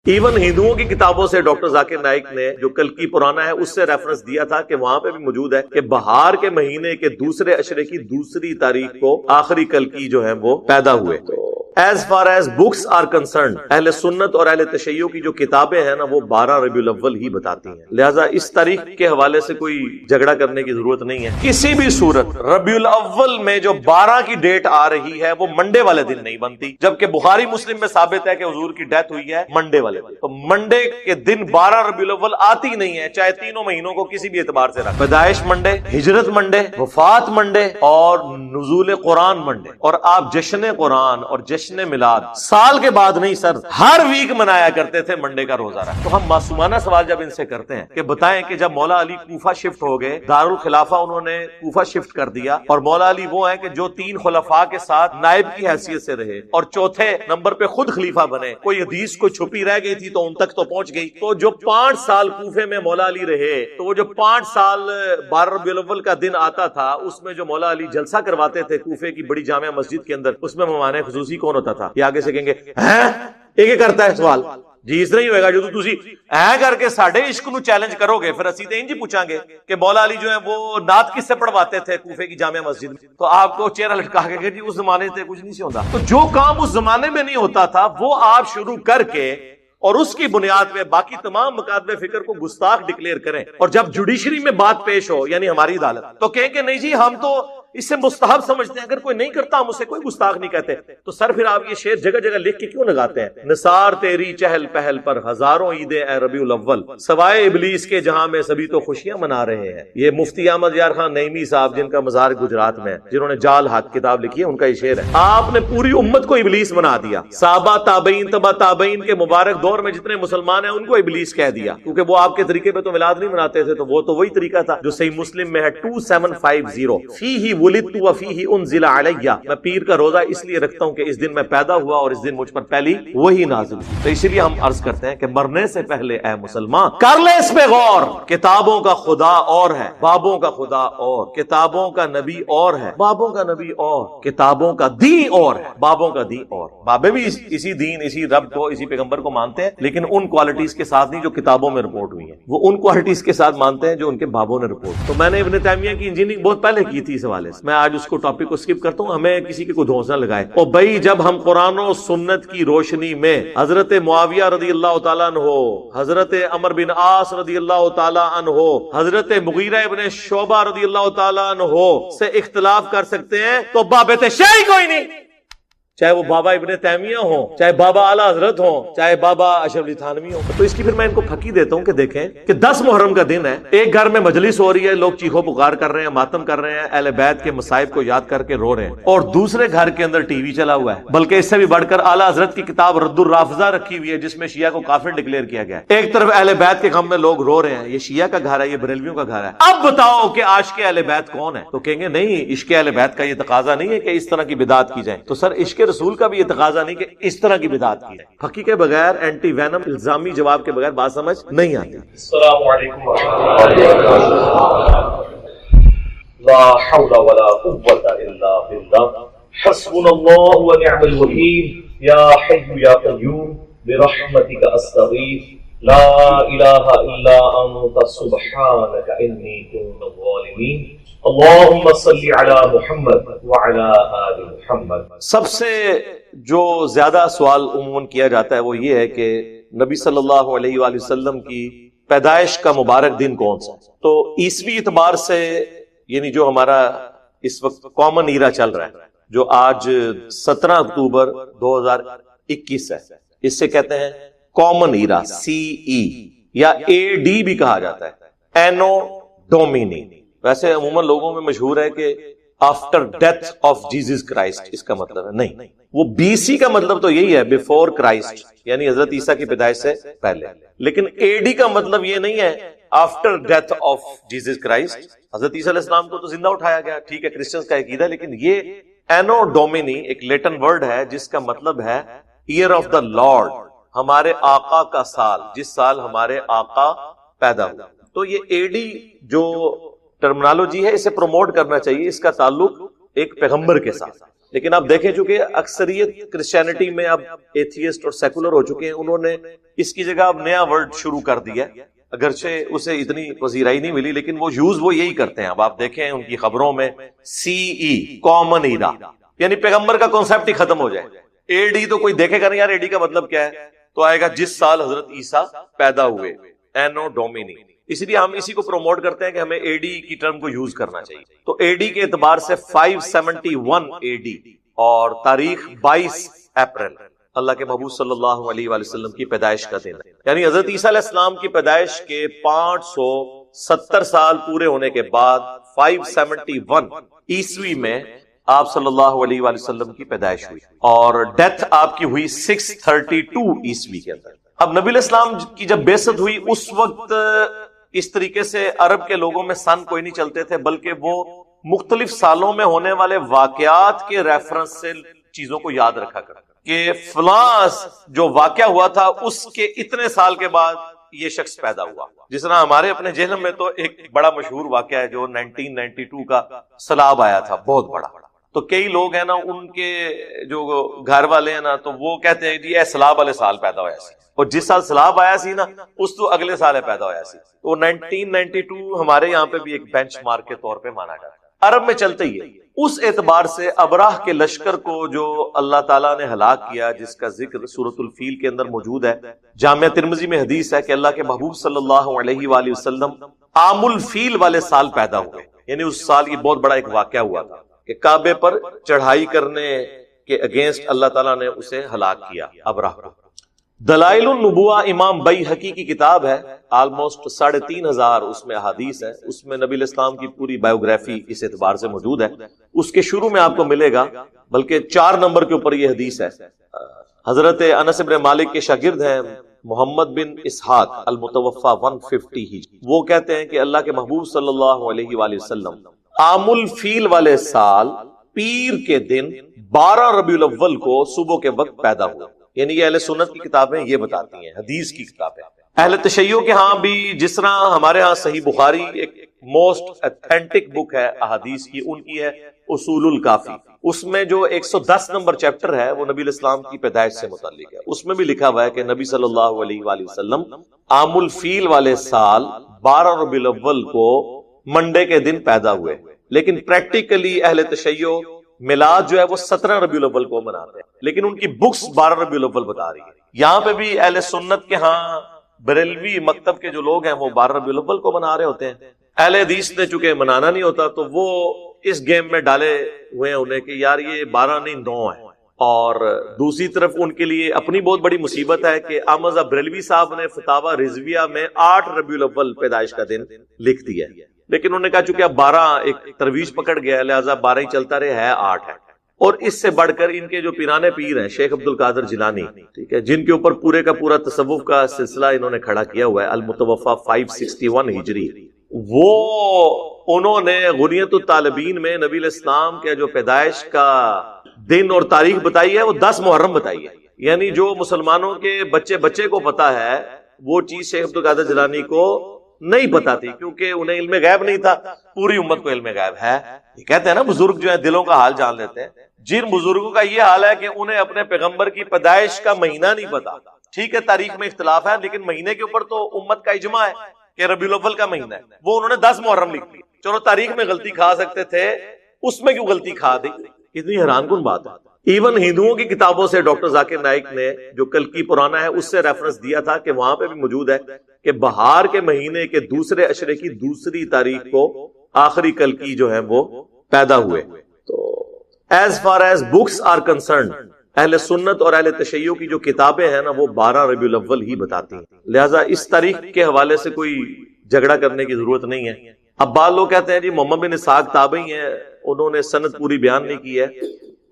Even ہندوؤں کی کتابوں سے ڈاکٹر ذاکر نائک نے جو کلکی پرانا ہے اس سے ریفرنس دیا تھا کہ وہاں پہ بھی موجود ہے کہ بہار کے مہینے کے دوسرے عشرے کی دوسری تاریخ کو آخری کلکی جو ہے وہ پیدا ہوئے. As far as books are concerned اہل سنت اور اہل تشیع کی جو کتابیں ہیں نا وہ 12 ربیع الاول ہی بتاتی ہیں، لہٰذا اس تاریخ کے حوالے سے کوئی جھگڑا کرنے کی ضرورت نہیں ہے. کسی بھی صورت ربیع الاول میں جو 12 کی ڈیٹ آ رہی ہے وہ منڈے والے دن نہیں بنتی، جبکہ بخاری مسلم میں ثابت ہے کہ حضور کی ڈیتھ ہوئی ہے منڈے والے دن. تو منڈے کے دن 12 ربیع الاول آتی نہیں ہے، چاہے تینوں مہینوں کو کسی بھی اعتبار سے رکھ، پیدائش منڈے، ہجرت منڈے، وفات منڈے اور نزول قرآن منڈے. اور آپ جشن قرآن اور جشن میلاد سال کے بعد نہیں سر، ہر ویک منایا کرتے تھے منڈے کا روزہ رکھ. تو ہم معصومانہ سوال جب ان سے کرتے ہیں کہ بتائیں کہ جب مولا علی کوفہ شفٹ ہو گئے، دارالخلافہ انہوں نے کوفہ شفٹ کر دیا، اور مولا علی وہ ہیں کہ جو 3 خلفاء کے ساتھ نائب کی حیثیت سے رہے اور چوتھے نمبر پہ خود خلیفہ بنے، کوئی حدیث کو چھپی رہ گئی تھی تو ان تک تو پہنچ گئی. تو جو 5 سال کوفے میں مولا علی رہے، تو وہ جو 5 سال 12 ربیع الاول کا دن آتا تھا اس میں جو مولا علی جلسہ کرواتے تھے کوفے کی بڑی جامع مسجد کے اندر، اس میں مہمان خصوصی کون ہوتا تھا؟ یہ آگے سے کہیں گے ایک کرتا ہے سوال جی اس طرح ہی ہوئے گا جو تسی کر کے ساڈے عشق نو چیلنج کرو گے، پھر اسی تے انج پوچھاں گے کہ مولا علی جو ہے وہ نعت کس سے پڑھواتے تھے کوفے کی جامع مسجد میں، تو آپ کو چہرہ لٹکا کے کہ جی اس زمانے سے کچھ نہیں سے ہوتا. تو جو کام اس زمانے میں نہیں ہوتا تھا وہ آپ شروع کر کے اور اس کی بنیاد پہ باقی تمام مقادم فکر کو گستاخ ڈکلیئر کریں، اور جب جوڈیشری میں بات پیش ہو یعنی ہماری عدالت تو کہیں کہ نہیں جی ہم تو اس سے مستحب سمجھتے ہیں، اگر کوئی نہیں کرتا ہم اسے کوئی گستاخ نہیں کہتے. تو سر پھر آپ یہ شعر جگہ جگہ لکھ کے کیوں لگاتے ہیں؟ نثار تیری چہل پہل پر ہزاروں عیدیں اے ربیع الاول، سوائے ابلیس کے جہاں میں سبھی تو خوشیاں منا رہے ہیں. یہ مفتی احمد یار خان نعیمی صاحب جن کا مزار گجرات میں ہے، جنہوں نے جال حق کتاب لکھی ہے، ان کا یہ شعر ہے. آپ نے پوری امت کو ابلیس بنا دیا، صحابہ تابعین تبع تابعین کے مبارک دور میں جتنے مسلمان ہیں ان کو ابلیس کہہ دیا، کیونکہ وہ آپ کے طریقے پہ تو میلاد نہیں مناتے تھے. تو وہ تو وہی طریقہ تھا جو صحیح مسلم میں ہے 2750 فیہ ولدت وفیہ انزل علیہ، میں پیر کا روزہ اس لیے رکھتا ہوں کہ اس دن میں پیدا ہوا اور اس دن مجھ پر پہلی وہی نازل ہوئی. تو اسی لیے ہم عرض کرتے ہیں کہ مرنے سے پہلے اے مسلمان کر لے اس پہ غور، کتابوں کا خدا اور ہے، بابوں کا خدا اور، کتابوں کا نبی اور ہے، بابوں کا نبی اور، کتابوں کا دین اور ہے، بابوں کا دین اور. بابے بھی اسی دین، اسی رب کو، اسی پیغمبر کو مانتے ہیں، لیکن ان کوالٹیز کے ساتھ نہیں جو کتابوں میں رپورٹ ہوئی ہیں، وہ ان کوالٹیز کے ساتھ مانتے ہیں جو ان کے بابوں نے رپورٹ. تو میں نے ابن تیمیہ کی انجینئرنگ بہت پہلے کی تھی اس حوالے سے، میں آج اس کو ٹاپک کو سکپ کرتا ہوں، ہمیں کسی کے کوئی دھوسہ لگائے. اور بھائی جب ہم قرآن و سنت کی روشنی میں حضرت معاویہ رضی اللہ تعالیٰ عنہ، حضرت عمر بن عاص رضی اللہ تعالیٰ عنہ، حضرت مغیرہ ابن شعبہ رضی اللہ تعالیٰ عنہ سے اختلاف کر سکتے ہیں تو بابت شیعی کوئی نہیں، چاہے وہ بابا ابن تیمیہ ہوں، چاہے بابا اعلیٰ حضرت ہوں، چاہے بابا اشرف علی تھانوی ہوں. تو اس کی پھر میں ان کو پھکی دیتا ہوں کہ دیکھیں کہ 10 محرم کا دن ہے، ایک گھر میں مجلس ہو رہی ہے، لوگ چیخو پکار کر رہے ہیں، ماتم کر رہے ہیں، اہل بیت کے مصائب کو یاد کر کے رو رہے ہیں، اور دوسرے گھر کے اندر ٹی وی چلا ہوا ہے، بلکہ اس سے بھی بڑھ کر اعلیٰ حضرت کی کتاب رد الرافضہ رکھی ہوئی ہے جس میں شیعہ کو کافر ڈکلیئر کیا گیا ہے. ایک طرف اہل بیت کے غم میں لوگ رو رہے ہیں، یہ شیعہ کا گھر ہے، یہ بریلویوں کا گھر ہے. اب بتاؤ کہ عاشق اہل بیت کون ہے؟ تو کہیں گے نہیں، عشق اہل بیت کا یہ تقاضا نہیں ہے کہ اس طرح کی بدعت کی جائے. تو سر عشق رسول کا بھی یہ تقاضا نہیں کہ اس طرح کی بدعت کی جائے. پھکی کے بغیر، اینٹی وینم الزامی جواب کے بغیر بات سمجھ نہیں آتی. السلام علیکم ورحمۃ اللہ، لا حول ولا قوة الا باللہ، حسبنا اللہ ونعم الوکیل، یا حی یا قیوم برحمتک استغیث، لا الہ الا انت سبحانک انی کنت من الظالمین، اللہم صلی علی محمد وعلی آل محمد. سب سے جو زیادہ سوال عموماً کیا جاتا ہے وہ یہ ہے کہ نبی صلی اللہ علیہ وآلہ وسلم کی پیدائش کا مبارک دن کون سا؟ تو عیسوی اعتبار سے یعنی جو ہمارا اس وقت کامن ایرا چل رہا ہے، جو آج 17 اکتوبر 2021 ہے، اس سے کہتے ہیں کامن ایرا، CE یا AD بھی کہا جاتا ہے، اینو ڈومینی. ویسے عموماً لوگوں میں مشہور ہے کہ after death of Jesus Christ, اس کا مطلب ہے نہیں، وہ BC کا مطلب تو یہی ہے، بیفور کرائسٹ، یعنی حضرت عیسیٰ کی پیدائش سے پہلے. لیکن AD کا مطلب یہ نہیں ہے after death of Jesus Christ. حضرت عیسیٰ علیہ السلام کو تو زندہ اٹھایا گیا، ٹھیک ہے، کرسچنز کا عقیدہ، لیکن یہ اینو ڈومینی ایک لیٹن ورڈ ہے جس کا مطلب ہے ایئر آف دا لارڈ، ہمارے آقا کا سال، جس سال ہمارے آقا پیدا ہوا. تو یہ AD جو ٹرمنالوجی ہے اسے پروموٹ کرنا چاہیے، اس کا تعلق ایک پیغمبر کے ساتھ. لیکن آپ دیکھیں چونکہ اکثریت کرسچینٹی میں اب ایتھیسٹ اور سیکولر ہو چکے ہیں، انہوں نے اس کی جگہ اب نیا ورڈ شروع کر دیا، اگرچہ اسے اتنی پذیرائی نہیں ملی لیکن وہ یوز وہ یہی کرتے ہیں۔ اب آپ دیکھیں ان کی خبروں میں CE کامن ایرا، یعنی پیغمبر کا کانسیپٹ ہی ختم ہو جائے۔ AD تو کوئی دیکھے گا نہیں یار AD کا مطلب کیا ہے، تو آئے گا جس سال حضرت عیسیٰ پیدا ہوئے، اینو ڈومینی۔ اسی لیے ہم اسی کو پروموٹ کرتے ہیں کہ ہمیں AD کی ٹرم کو یوز کرنا چاہیے۔ تو AD کے اعتبار سے 571 AD اور تاریخ 22 اپریل اللہ کے محبوب صلی اللہ علیہ وآلہ وسلم کی پیدائش کا دن ہے، یعنی حضرت عیسیٰ علیہ السلام کی پیدائش کے 570 سال پورے ہونے کے بعد 571 عیسوی میں آپ صلی اللہ علیہ وآلہ وسلم کی پیدائش ہوئی اور ڈیتھ آپ کی ہوئی 632 عیسوی کے اندر۔ اب نبی علیہ السلام کی جب بعثت ہوئی اس وقت اس طریقے سے عرب کے لوگوں میں سن کوئی نہیں چلتے تھے، بلکہ وہ مختلف سالوں میں ہونے والے واقعات کے ریفرنس سے چیزوں کو یاد رکھا کرتے کہ فلاں جو واقعہ ہوا تھا اس کے اتنے سال کے بعد یہ شخص پیدا ہوا۔ جس طرح ہمارے اپنے ذہن میں تو ایک بڑا مشہور واقعہ ہے جو 1992 کا سیلاب آیا تھا، بہت بڑا۔ تو کئی لوگ ہیں نا، ان کے جو گھر والے ہیں نا، تو وہ کہتے ہیں جی اے سیلاب والے سال پیدا ہوا سی، اور جس سال سیلاب آیا سی نا اس تو اگلے سال پیدا ہوا سی۔ تو 1992 ہمارے یہاں پہ بھی ایک بینچ مارک کے طور پہ مانا جاتا ہے، عرب میں چلتے ہی ہے۔ اس اعتبار سے ابراہ کے لشکر کو جو اللہ تعالیٰ نے ہلاک کیا، جس کا ذکر سورۃ الفیل کے اندر موجود ہے، جامعہ ترمذی میں حدیث ہے کہ اللہ کے محبوب صلی اللہ علیہ وآلہ وسلم عام الفیل والے سال پیدا ہوئے، یعنی اس سال یہ بہت بڑا ایک واقعہ ہوا تھا کہ کعبے پر چڑھائی کرنے کے اگینسٹ اللہ تعالیٰ نے اسے ہلاک کیا ابراہ کو۔ دلائل النبوہ امام بیہقی کی کتاب ہے، آلموسٹ 3500 اس میں احادیث ہے، اس میں نبی علیہ السلام کی پوری بایوگرافی اس اعتبار سے موجود ہے۔ اس کے شروع میں آپ کو ملے گا، بلکہ 4 نمبر کے اوپر یہ حدیث ہے۔ حضرت انس بن مالک کے شاگرد ہیں محمد بن اسحاق المتوفى 150 ہجری، وہ کہتے ہیں کہ اللہ کے محبوب صلی اللہ علیہ وآلہ وسلم عام الفیل والے سال پیر کے دن 12 ربیع الاول کو صبح کے وقت پیدا ہوئے، یعنی یہ اہل سنت کی کتابیں یہ بتاتی ہیں، حدیث کی کتابیں۔ اہل تشیع کے ہاں بھی جس طرح ہمارے ہاں صحیح بخاری ایک موسٹ اتھینٹک بک ہے احادیث کی، ان کی ہے اصول الکافی، اس میں جو 110 نمبر چیپٹر ہے وہ نبی علیہ السلام کی پیدائش سے متعلق ہے۔ اس میں بھی لکھا ہوا ہے کہ نبی صلی اللہ علیہ وآلہ وسلم عام الفیل والے سال 12 ربیع الاول کو منڈے کے دن پیدا ہوئے، لیکن پریکٹیکلی اہل تشیع میلاد جو ہے وہ 17 ربیع الاول کو مناتے ہیں، لیکن ان کی بکس 12 ربیع الاول بتا رہی ہے۔ یہاں پہ بھی اہل سنت کے ہاں بریلوی مکتب کے جو لوگ ہیں وہ 12 ربیع الاول کو منا رہے ہوتے ہیں۔ اہل حدیث نے چونکہ منانا نہیں ہوتا تو وہ اس گیم میں ڈالے ہوئے ہیں انہیں کہ یار یہ 12 نہیں 9 ہے، اور دوسری طرف ان کے لیے اپنی بہت بڑی مصیبت ہے کہ احمد بریلوی صاحب نے فتاوی رضویہ میں 8 ربیع الاول پیدائش کا دن لکھ دیا ہے، لیکن انہوں نے کہا چونکہ اب 12 ایک ترویج پکڑ گیا لہٰذا 12 ہی چلتا رہے، ہے 8 ہے۔ اور اس سے بڑھ کر ان کے جو پیرانے پیر ہیں شیخ عبد القادر جیلانی، ٹھیک ہے، جن کے اوپر پورے کا پورا تصوف کا سلسلہ انہوں نے کھڑا کیا ہوا ہے، المتوفى 561 ہجری، وہ انہوں نے غنیت الطالبین میں نبی علیہ السلام کے جو پیدائش کا دن اور تاریخ بتائی ہے وہ 10 محرم بتائی ہے، یعنی جو مسلمانوں کے بچے کو پتا ہے وہ چیز شیخ عبد القادر جیلانی کو نہیں پتا تھی، کیونکہ انہیں علم غیب نہیں تھا، پوری امت کو علم غیب ہے۔ یہ کہتے ہیں نا بزرگ جو ہیں دلوں کا حال جان لیتے ہیں، جن بزرگوں کا یہ حال ہے کہ انہیں اپنے پیغمبر کی پیدائش کا مہینہ نہیں پتا، ٹھیک ہے تاریخ میں اختلاف ہے لیکن مہینے کے اوپر تو امت کا اجماع ہے کہ ربیع الاول کا مہینہ ہے، وہ انہوں نے 10 محرم لکھ دی۔ چلو تاریخ میں غلطی کھا سکتے تھے، اس میں کیوں غلطی کھا دی؟ کتنی حیران کن بات ہے۔ ایون ہندوؤں کی کتابوں سے ڈاکٹر ذاکر نائک نے جو کلکی پرانا ہے اس سے ریفرنس دیا تھا کہ وہاں پہ بھی موجود ہے کہ بہار کے مہینے کے دوسرے عشرے کی دوسری تاریخ کو آخری کلکی جو ہے وہ پیدا ہوئے۔ تو as far as books are concerned, اہل سنت اور اہل تشیع کی جو کتابیں ہیں نا وہ 12 ربیع الاول ہی بتاتی ہیں، لہٰذا اس تاریخ کے حوالے سے کوئی جھگڑا کرنے کی ضرورت نہیں ہے۔ اب بعض لوگ کہتے ہیں جی محمد بن اسحاق تابعی ہیں، انہوں نے سند پوری بیان نہیں کی ہے،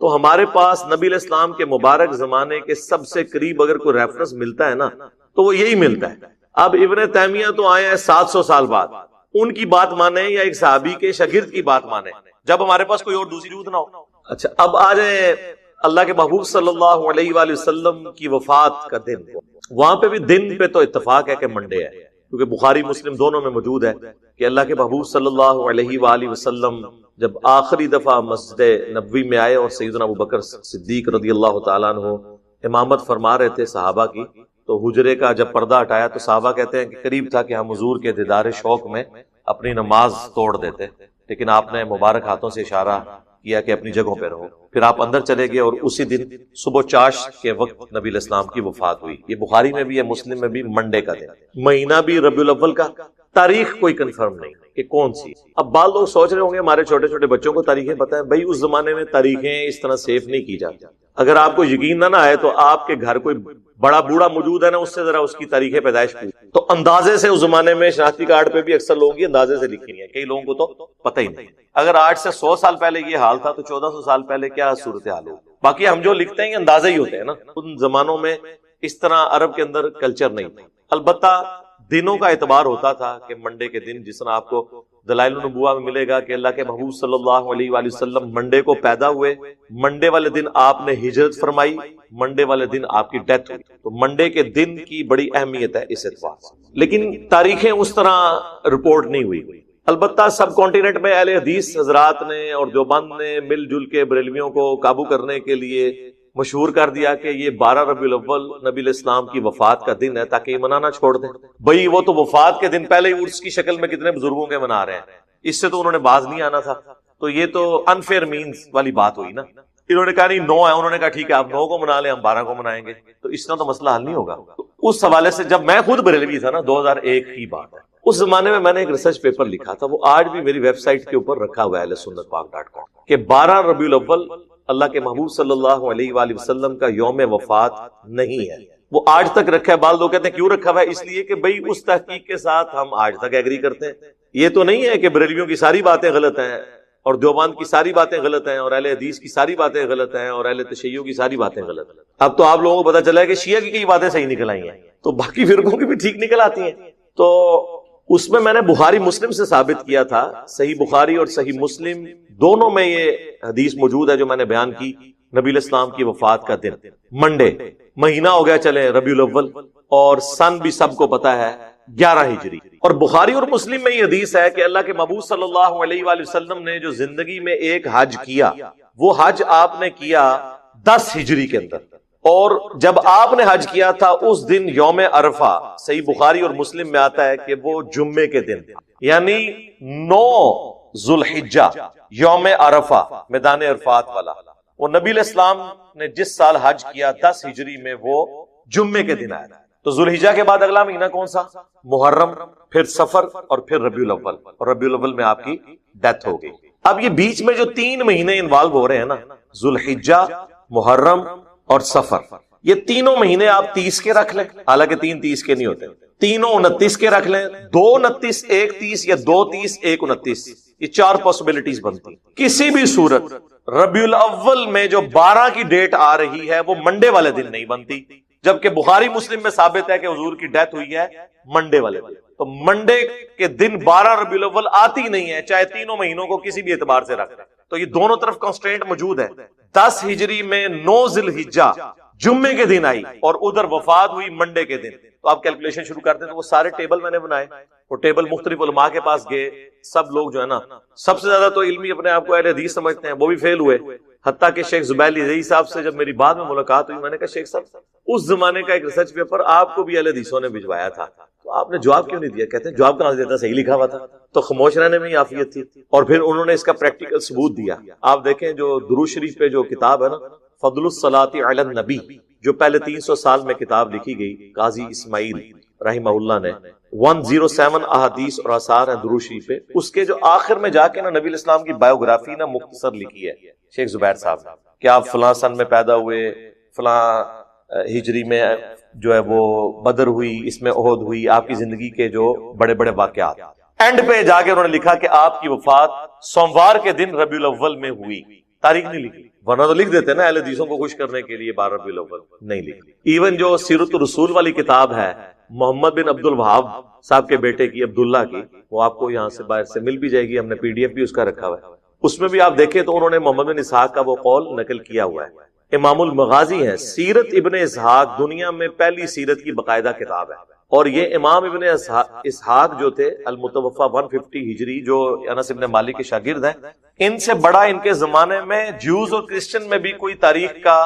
تو ہمارے پاس نبی علیہ السلام کے مبارک زمانے کے سب سے قریب اگر کوئی ریفرنس ملتا ہے نا تو وہ یہی ملتا ہے۔ اب ابن تیمیہ تو آئے ہیں 700 سال بعد، ان کی بات مانیں یا ایک صحابی کے شاگرد کی بات مانیں جب ہمارے پاس کوئی اور دوسری روت نہ ہو۔ اچھا اب آ جائیں اللہ کے محبوب صلی اللہ علیہ وآلہ وسلم کی وفات کا دن، وہاں پہ بھی دن پہ تو اتفاق ہے کہ منڈے ہے، کیونکہ بخاری مسلم دونوں میں موجود ہے کہ اللہ کے محبوب صلی اللہ علیہ وآلہ وسلم جب آخری دفعہ مسجد نبوی میں آئے اور سیدنا ابوبکر صدیق رضی اللہ تعالیٰ عنہ امامت فرما رہے تھے صحابہ کی، تو حجرے کا جب پردہ ہٹایا تو صحابہ کہتے ہیں کہ قریب تھا کہ ہم حضور کے دیدار شوق میں اپنی نماز توڑ دیتے، لیکن آپ نے مبارک ہاتھوں سے اشارہ کیا کہ اپنی جگہوں پہ رہو. پھر آپ اندر چلے گئے اور اسی دن صبح چاشت کے وقت نبی علیہ السلام کی وفات ہوئی. یہ بخاری میں بھی ہے، مسلم میں بھی، منڈے کا دن. مہینہ بھی ربیع الاول کا، تاریخ کوئی کنفرم نہیں کہ کون سی. اب بعض لوگ سوچ رہے ہوں گے ہمارے چھوٹے چھوٹے بچوں کو تاریخیں پتہ ہیں. بھائی اس زمانے میں تاریخیں اس طرح سیف نہیں کی جاتی. اگر آپ کو یقین نہ آئے تو آپ کے گھر کوئی بڑا بوڑھا موجود ہے نا، اس سے ذرا اس کی تاریخ پیدائش پوچھ تو اندازے سے اس زمانے میں شناختی کارڈ پہ بھی اکثر لوگوں کی اندازے سے لکھی ہے، کئی لوگوں کو تو پتہ ہی نہیں. اگر آج سے 100 سال پہلے یہ حال تھا تو 1400 سال پہلے کیا صورتحال ہو. باقی ہم جو لکھتے ہیں یہ اندازے ہی ہوتے ہیں نا. ان زمانوں میں اس طرح عرب کے اندر کلچر نہیں تھا. البتہ دنوں کا اعتبار ہوتا تھا کہ منڈے کے دن، جس طرح آپ کو دلائل النبوہ میں ملے گا کہ اللہ کے محبوب صلی اللہ علیہ وآلہ وسلم منڈے کو پیدا ہوئے، منڈے والے دن آپ نے ہجرت فرمائی، منڈے والے دن آپ کی ڈیتھ ہوئی. تو منڈے کے دن کی بڑی اہمیت ہے اس اعتبار سے. لیکن تاریخیں اس طرح رپورٹ نہیں ہوئی. البتہ سب کانٹیننٹ میں اہل حدیث حضرات نے اور دیوبند نے مل جل کے بریلویوں کو قابو کرنے کے لیے مشہور کر دیا کہ یہ 12 ربیع الاول نبی علیہ السلام کی وفات کا دن ہے، تاکہ یہ منانا چھوڑ دیں. بھئی وہ تو وفات کے دن پہلے ہی عرس کی شکل میں کتنے بزرگوں کے منا رہے ہیں، اس سے تو انہوں نے باز نہیں آنا تھا. تو یہ تو انفیئر مینز والی بات ہوئی نا. انہوں نے کہا نہیں 9 ہے، انہوں نے کہا ٹھیک ہے آپ 9 کو منا لیں، ہم 12 کو منائیں گے. تو اس طرح تو مسئلہ حل نہیں ہوگا. تو اس حوالے سے جب میں خود بریلوی تھا نا، 2001 کی بات ہے، اس زمانے میں نے ایک ریسرچ پیپر لکھا تھا، وہ آج بھی میری ویب سائٹ کے اوپر رکھا ہوا ہے ahlsunnatpak.com، کہ 12 ربیع الاول اللہ کے محبوب صلی اللہ علیہ وآلہ وسلم کا یوم وفات نہیں ہے. وہ آج تک رکھا ہے. بعض لوگ کہتے ہیں کیوں رکھا ہوا ہے؟ اس لیے کہ بھئی اس تحقیق کے ساتھ ہم آج تک ایگری کرتے ہیں. یہ تو نہیں ہے کہ بریلویوں کی ساری باتیں غلط ہیں اور دیوبند کی ساری باتیں غلط ہیں اور اہل حدیث کی ساری باتیں غلط ہیں اور اہل تشیع کی ساری باتیں غلط ہیں. اب تو آپ لوگوں کو پتہ چلا ہے کہ شیعہ کی کئی باتیں صحیح نکل آئی ہیں، تو باقی فرقوں کی بھی ٹھیک نکل آتی ہیں. تو اس میں نے بخاری مسلم سے ثابت کیا تھا، صحیح بخاری اور صحیح مسلم دونوں میں یہ حدیث موجود ہے جو میں نے بیان کی. نبی علیہ السلام کی وفات کا دن منڈے، مہینہ ہو گیا چلے ربیع الاول، اور سن بھی سب کو پتا ہے 11 ہجری. اور بخاری اور مسلم میں یہ حدیث ہے کہ اللہ کے محبوب صلی اللہ علیہ وآلہ وسلم نے جو زندگی میں ایک حج کیا، وہ حج آپ نے کیا 10 ہجری کے اندر. اور جب آپ نے حج کیا تھا اس دن یوم عرفہ، صحیح بخاری اور مسلم میں آتا ہے کہ وہ جمعے کے دن، یعنی 9 ذو الحجہ، یوم عرفہ، میدان عرفات والا. وہ نبی علیہ السلام نے جس سال حج کیا 10 ہجری میں، وہ جمعے کے دن آیا. تو ذو الحجہ کے بعد اگلا مہینہ کون سا؟ محرم، پھر سفر، اور پھر ربیع الاول. اور ربیع الاول میں آپ کی ڈیتھ ہو گئی. اب یہ بیچ میں جو 3 مہینے انوالو ہو رہے ہیں نا، ذو الحجہ، محرم اور سفر، یہ تینوں مہینے آپ 30 کے رکھ لیں، حالانکہ 3 30 کے نہیں ہوتے، تینوں 29 کے رکھ لیں، 2 29 1 30 یا 2 30 1 29، یہ 4 پاسبلٹیز بنتی. کسی بھی صورت ربیع الاول میں جو 12 کی ڈیٹ آ رہی ہے وہ منڈے والے دن نہیں بنتی، جبکہ بخاری مسلم میں ثابت ہے کہ حضور کی ڈیتھ ہوئی ہے منڈے والے دن. تو منڈے کے دن 12 ربیع الاول آتی نہیں ہے، چاہے تینوں مہینوں کو کسی بھی اعتبار سے رکھ لیں. تو یہ دونوں طرف کنسٹرینٹ موجود ہے. 10 ہجری میں 9 ذی الحجہ جمعے کے دن آئی اور ادھر وفات ہوئی منڈے کے دن. تو آپ کیلکولیشن شروع کرتے ہیں تو وہ سارے ٹیبل میں نے بنائے، وہ ٹیبل مختلف علماء کے پاس گئے. سب لوگ جو ہے نا، سب سے زیادہ تو علمی اپنے آپ کو اہل حدیث سمجھتے ہیں، وہ بھی فیل ہوئے. حتیٰ کہ شیخ زبیر علی صاحب سے جب میری بعد میں ملاقات ہوئی، میں نے کہا شیخ صاحب اس زمانے کا ایک ریسرچ پیپر آپ کو بھی اہل حدیثوں نے بھجوایا تھا، تو آپ نے جواب کیوں نہیں دیا؟ کہتے ہیں جواب کہاں سے دیتا، صحیح لکھا ہوا تھا. تو خاموش رہنے میں ہی عافیت تھی. اور پھر انہوں نے اس کا پریکٹیکل ثبوت دیا. آپ دیکھیں جو درود شریف پہ جو کتاب ہے نا، فضل الصلاۃ علی النبی، جو پہلے 300 سال میں کتاب لکھی گئی قاضی اسماعیل رحمہ اللہ نے، 107 احادیث اور آثار ہیں درود شریف پہ. اس کے جو آخر میں جا کے نا نبی علیہ السلام کی بایوگرافی نا مختصر لکھی ہے شیخ زبیر صاحب کہ آپ فلاں سن میں پیدا ہوئے، فلاں ہجری میں جو ہے وہ بدر ہوئی، اس میں احد ہوئی، آپ کی زندگی کے جو بڑے بڑے واقعات. اینڈ پہ جا کے انہوں نے لکھا کہ آپ کی وفات سوموار کے دن ربیع الاول میں ہوئی. تاریخ نہیں لکھی، ورنہ تو لکھ دیتے نا اہل حدیثوں کو خوش کرنے کے لیے 12 ربیع الاول، نہیں لکھی. ایون جو سیرت الرسول والی کتاب ہے محمد بن عبد الوہاب صاحب کے بیٹے کی، عبداللہ کی، وہ آپ کو یہاں سے باہر سے مل بھی جائے گی، ہم نے PDF بھی اس کا رکھا ہوا ہے. اس میں بھی آپ دیکھیں تو انہوں نے محمد بن اسحاق کا وہ قول نقل کیا ہوا ہے. امام المغازی ہیں، سیرت ابن اسحاق دنیا میں پہلی سیرت کی باقاعدہ کتاب ہے، اور یہ امام ابن اسحاق جو تھے المتوفا 150 ہجری، جو انس ابن مالک کے شاگرد ہیں، ان سے بڑا ان کے زمانے میں جیوز اور کرسچن میں بھی کوئی تاریخ کا،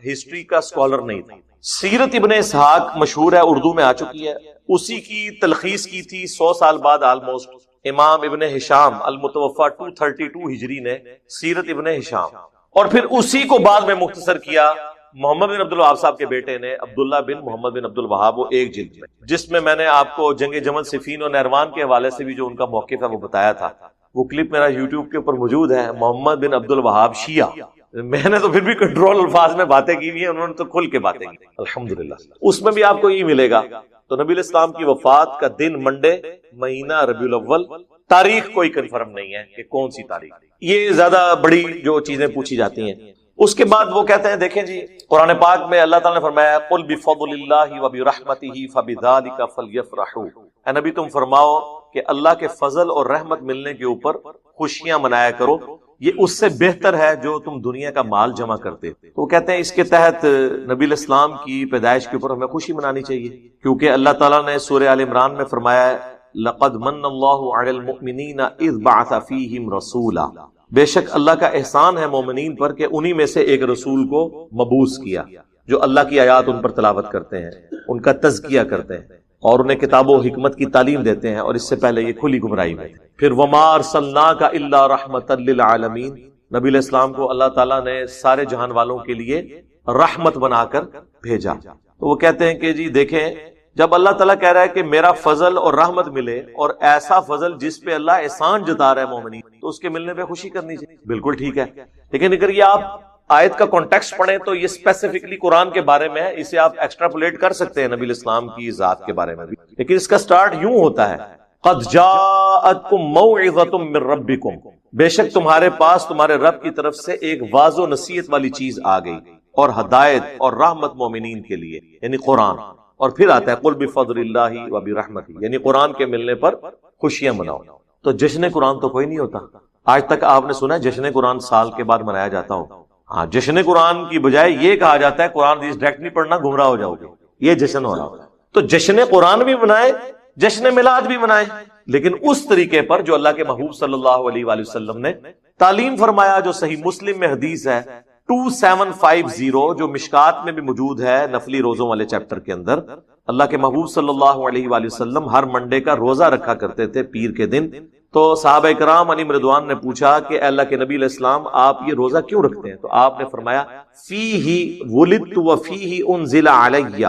ہسٹری کا اسکالر نہیں تھا۔ سیرت ابن اسحاق مشہور ہے، اردو میں آ چکی ہے، اسی کی تلخیص کی تھی 100 سال بعد آلموسٹ امام ابن ہشام المتوفا 232 ہجری نے، سیرت ابن ہشام، اور پھر اسی کو بعد میں مختصر کیا محمد بن عبد الوہاب صاحب کے بیٹے نے، عبداللہ بن محمد بن عبد الوہاب، وہ ایک جلد میں، جس میں میں نے آپ کو جنگ جمل صفین و نہروان کے حوالے سے بھی جو ان کا موقف ہے وہ بتایا تھا۔ وہ کلپ میرا یوٹیوب کے اوپر موجود ہے، محمد بن عبد الوہاب شیعہ۔ میں نے تو پھر بھی کنٹرول الفاظ میں باتیں کی ہوئی ہیں، انہوں نے تو کھل کے باتیں کی الحمدللہ۔ اس میں بھی آپ کو یہ ملے گا۔ تو نبی الاسلام کی وفات کا دن منڈے، مہینہ ربیع الاول، تاریخ کوئی کنفرم نہیں ہے کہ کون سی تاریخ۔ یہ زیادہ بڑی جو چیزیں پوچھی جاتی ہیں۔ اس کے بعد وہ کہتے ہیں، دیکھیں جی قرآن پاک میں اللہ تعالیٰ نے فرمایا قل بفضل اللہ وبرحمتہ فبذلک فلیفرحوا، اے نبی تم فرماؤ کہ اللہ کے فضل اور رحمت ملنے کے اوپر خوشیاں منایا کرو، یہ اس سے بہتر ہے جو تم دنیا کا مال جمع کرتے۔ تو وہ کہتے ہیں اس کے تحت نبی الاسلام کی پیدائش کے اوپر ہمیں خوشی منانی چاہیے، کیونکہ اللہ تعالیٰ نے سورہ آل عمران میں فرمایا ہے لقد من اللہ علی المؤمنین اذ بعث فیہم رسولا، بے شک اللہ کا احسان ہے مومنین پر کہ انہی میں سے ایک رسول کو مبعوث کیا جو اللہ کی آیات ان پر تلاوت کرتے ہیں، ان کا تزکیہ کرتے ہیں اور انہیں کتاب و حکمت کی تعلیم دیتے ہیں، اور اس سے پہلے یہ کھلی گمراہی میں۔ پھر وما ارسلناک الا رحمۃ للعالمین، نبی علیہ السلام کو اللہ تعالیٰ نے سارے جہان والوں کے لیے رحمت بنا کر بھیجا۔ تو وہ کہتے ہیں کہ جی دیکھیں، جب اللہ تعالیٰ کہہ رہا ہے کہ میرا فضل اور رحمت ملے، اور ایسا فضل جس پہ اللہ احسان جتا رہا ہے مومنین، تو اس کے ملنے پہ خوشی کرنی چاہیے، بالکل ٹھیک ہے۔ لیکن اگر یہ آپ آیت کا کانٹیکسٹ پڑھیں تو یہ اسپیسیفکلی قرآن کے بارے میں ہے، اسے آپ ایکسٹراپولیٹ کر سکتے ہیں نبی الاسلام کی ذات کے بارے میں بھی، لیکن اس کا سٹارٹ یوں ہوتا ہے قد جاءتکم موعظۃ من ربکم، بے شک تمہارے پاس تمہارے رب کی طرف سے ایک واضح و نصیحت والی چیز آ گئی، اور ہدایت اور رحمت مومنین کے لیے، یعنی قرآن۔ اور پھر آتا ہے قل بفضل اللہ وبرحمتہ، یعنی قرآن کے ملنے پر خوشیاں مناؤ۔ تو جشن قرآن تو کوئی نہیں ہوتا آج تک، آپ نے سنا ہے جشن قرآن سال کے بعد منایا جاتا ہو؟ ہاں، جشن قرآن کی بجائے یہ کہا جاتا ہے قرآن حدیث ڈائریکٹ نہیں پڑھنا، گمراہ ہو جاؤ گے، یہ جشن ہو رہا ہوتا ہے۔ تو جشن قرآن بھی منائے، جشن میلاد بھی منائے، لیکن اس طریقے پر جو اللہ کے محبوب صلی اللہ علیہ وآلہ وسلم نے تعلیم فرمایا، جو صحیح مسلم میں حدیث ہے 2750، جو مشکات میں بھی موجود ہے نفلی روزوں والے چیپٹر کے اندر۔ اللہ کے محبوب صلی اللہ علیہ وآلہ وسلم ہر منڈے کا روزہ رکھا کرتے تھے، پیر کے دن۔ تو صحابہ کرام علیہم رضوان نے پوچھا کہ اے اللہ کے نبی علیہ السلام آپ یہ روزہ کیوں رکھتے ہیں؟ تو آپ نے فرمایا فیہ ولدت وفیہ انزل علی،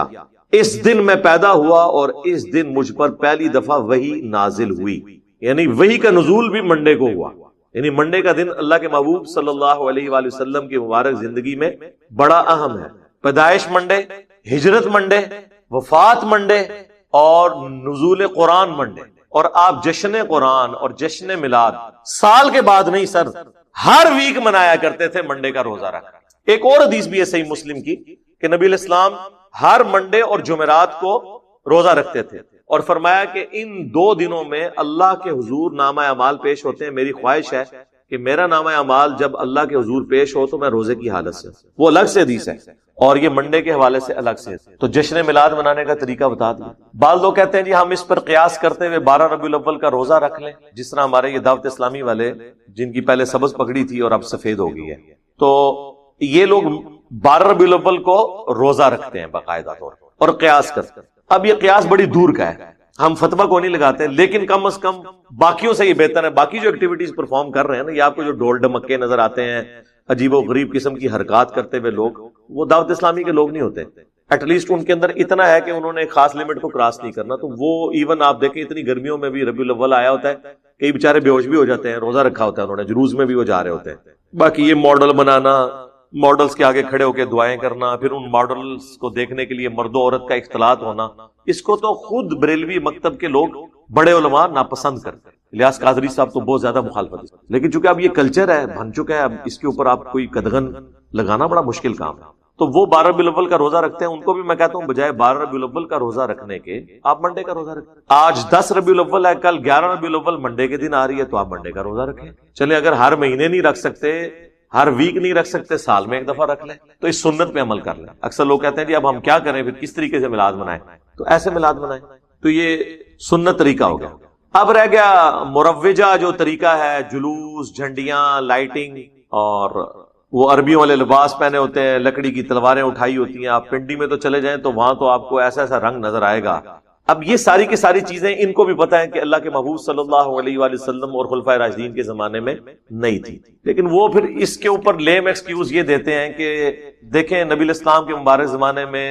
اس دن میں پیدا ہوا اور اس دن مجھ پر پہلی دفعہ وحی نازل ہوئی، یعنی وحی کا نزول بھی منڈے کو ہوا، یعنی منڈے کا دن اللہ کے محبوب صلی اللہ علیہ وآلہ وسلم کی مبارک زندگی میں بڑا اہم ہے۔ پیدائش منڈے، ہجرت منڈے، وفات منڈے، اور نزول قرآن منڈے، اور آپ جشن قرآن اور جشن میلاد سال کے بعد نہیں سر، ہر ویک منایا کرتے تھے منڈے کا روزہ رکھ۔ ایک اور حدیث بھی ہے صحیح مسلم کی کہ نبی علیہ السلام ہر منڈے اور جمعرات کو روزہ رکھتے تھے، اور فرمایا کہ ان 2 دنوں میں اللہ کے حضور نامہ اعمال پیش ہوتے ہیں، میری خواہش ہے کہ میرا نامہ اعمال جب اللہ کے حضور پیش ہو تو میں روزے کی حالت سے، وہ الگ سے حدیث ہے، اور یہ منڈے کے حوالے سے الگ سے۔ تو جشن میلاد منانے کا طریقہ بتا دیا۔ بعض لوگ کہتے ہیں جی ہم اس پر قیاس کرتے ہوئے 12 ربیع الاول کا روزہ رکھ لیں، جس طرح ہمارے یہ دعوت اسلامی والے جن کی پہلے سبز پگڑی تھی اور اب سفید ہو گئی ہے، تو یہ لوگ 12 ربیع الاول کو روزہ رکھتے ہیں باقاعدہ طور پر اور قیاس کرتے ہیں۔ اب یہ قیاس بڑی دور کا ہے، ہم فتویٰ کو نہیں لگاتے، لیکن کم از کم باقیوں سے یہ بہتر ہے۔ باقی جو ایکٹیویٹیز پرفارم کر رہے ہیں نا، یہ آپ کو جو ڈھول ڈمکے نظر آتے ہیں، عجیب و غریب قسم کی حرکات کرتے ہوئے لوگ، وہ دعوت اسلامی کے لوگ نہیں ہوتے۔ ایٹ لیسٹ ان کے اندر اتنا ہے کہ انہوں نے ایک خاص لمٹ کو کراس نہیں کرنا۔ تو وہ ایون آپ دیکھیں اتنی گرمیوں میں بھی ربیع الاول آیا ہوتا ہے، کئی بیچارے بے ہوش بھی ہو جاتے ہیں، روزہ رکھا ہوتا ہے انہوں نے، جلوس میں بھی وہ جا رہے ہوتے ہیں۔ باقی یہ ماڈل بنانا، ماڈلز کے آگے کھڑے ہو کے دعائیں کرنا، پھر ان ماڈلز کو دیکھنے کے لیے مرد و عورت کا اختلاط ہونا، اس کو تو خود بریلوی مکتب کے لوگ بڑے علماء ناپسند کرتے ہیں۔ الیاس قادری صاحب تو بہت زیادہ مخالفت ہے، لیکن چونکہ اب یہ کلچر ہے، بن چکا ہے، اب اس کے اوپر آپ کوئی قدغن لگانا بڑا مشکل کام ہے۔ تو وہ 12 ربیع الاول کا روزہ رکھتے ہیں، ان کو بھی میں کہتا ہوں بجائے 12 ربیع الاول کا روزہ رکھنے کے آپ منڈے کا روزہ رکھیں۔ آج 10 ربیع الاول ہے، کل 11 ربیع الاول منڈے کے دن آ رہی ہے، تو آپ منڈے کا روزہ رکھیں۔ چلیں اگر ہر مہینے نہیں رکھ سکتے، ہر ویک نہیں رکھ سکتے، سال میں ایک دفعہ رکھ لیں، تو اس سنت پہ عمل کر لیں۔ اکثر لوگ کہتے ہیں جی اب ہم کیا کریں، پھر کس طریقے سے میلاد منائیں؟ تو ایسے میلاد منائیں تو یہ سنت طریقہ ہو گیا. اب رہ گیا مروجہ جو طریقہ ہے، جلوس، جھنڈیاں، لائٹنگ، اور وہ عربیوں والے لباس پہنے ہوتے ہیں، لکڑی کی تلواریں اٹھائی ہوتی ہیں. آپ پنڈی میں تو چلے جائیں تو وہاں تو آپ کو ایسا ایسا رنگ نظر آئے گا. اب یہ ساری کی ساری چیزیں ان کو بھی پتا ہے کہ اللہ کے محبوب صلی اللہ علیہ وآلہ وسلم اور خلفائے راشدین کے زمانے میں نہیں تھی، لیکن وہ پھر اس کے اوپر لیم ایکسکیوز یہ دیتے ہیں کہ دیکھیں نبی الاسلام کے مبارک زمانے میں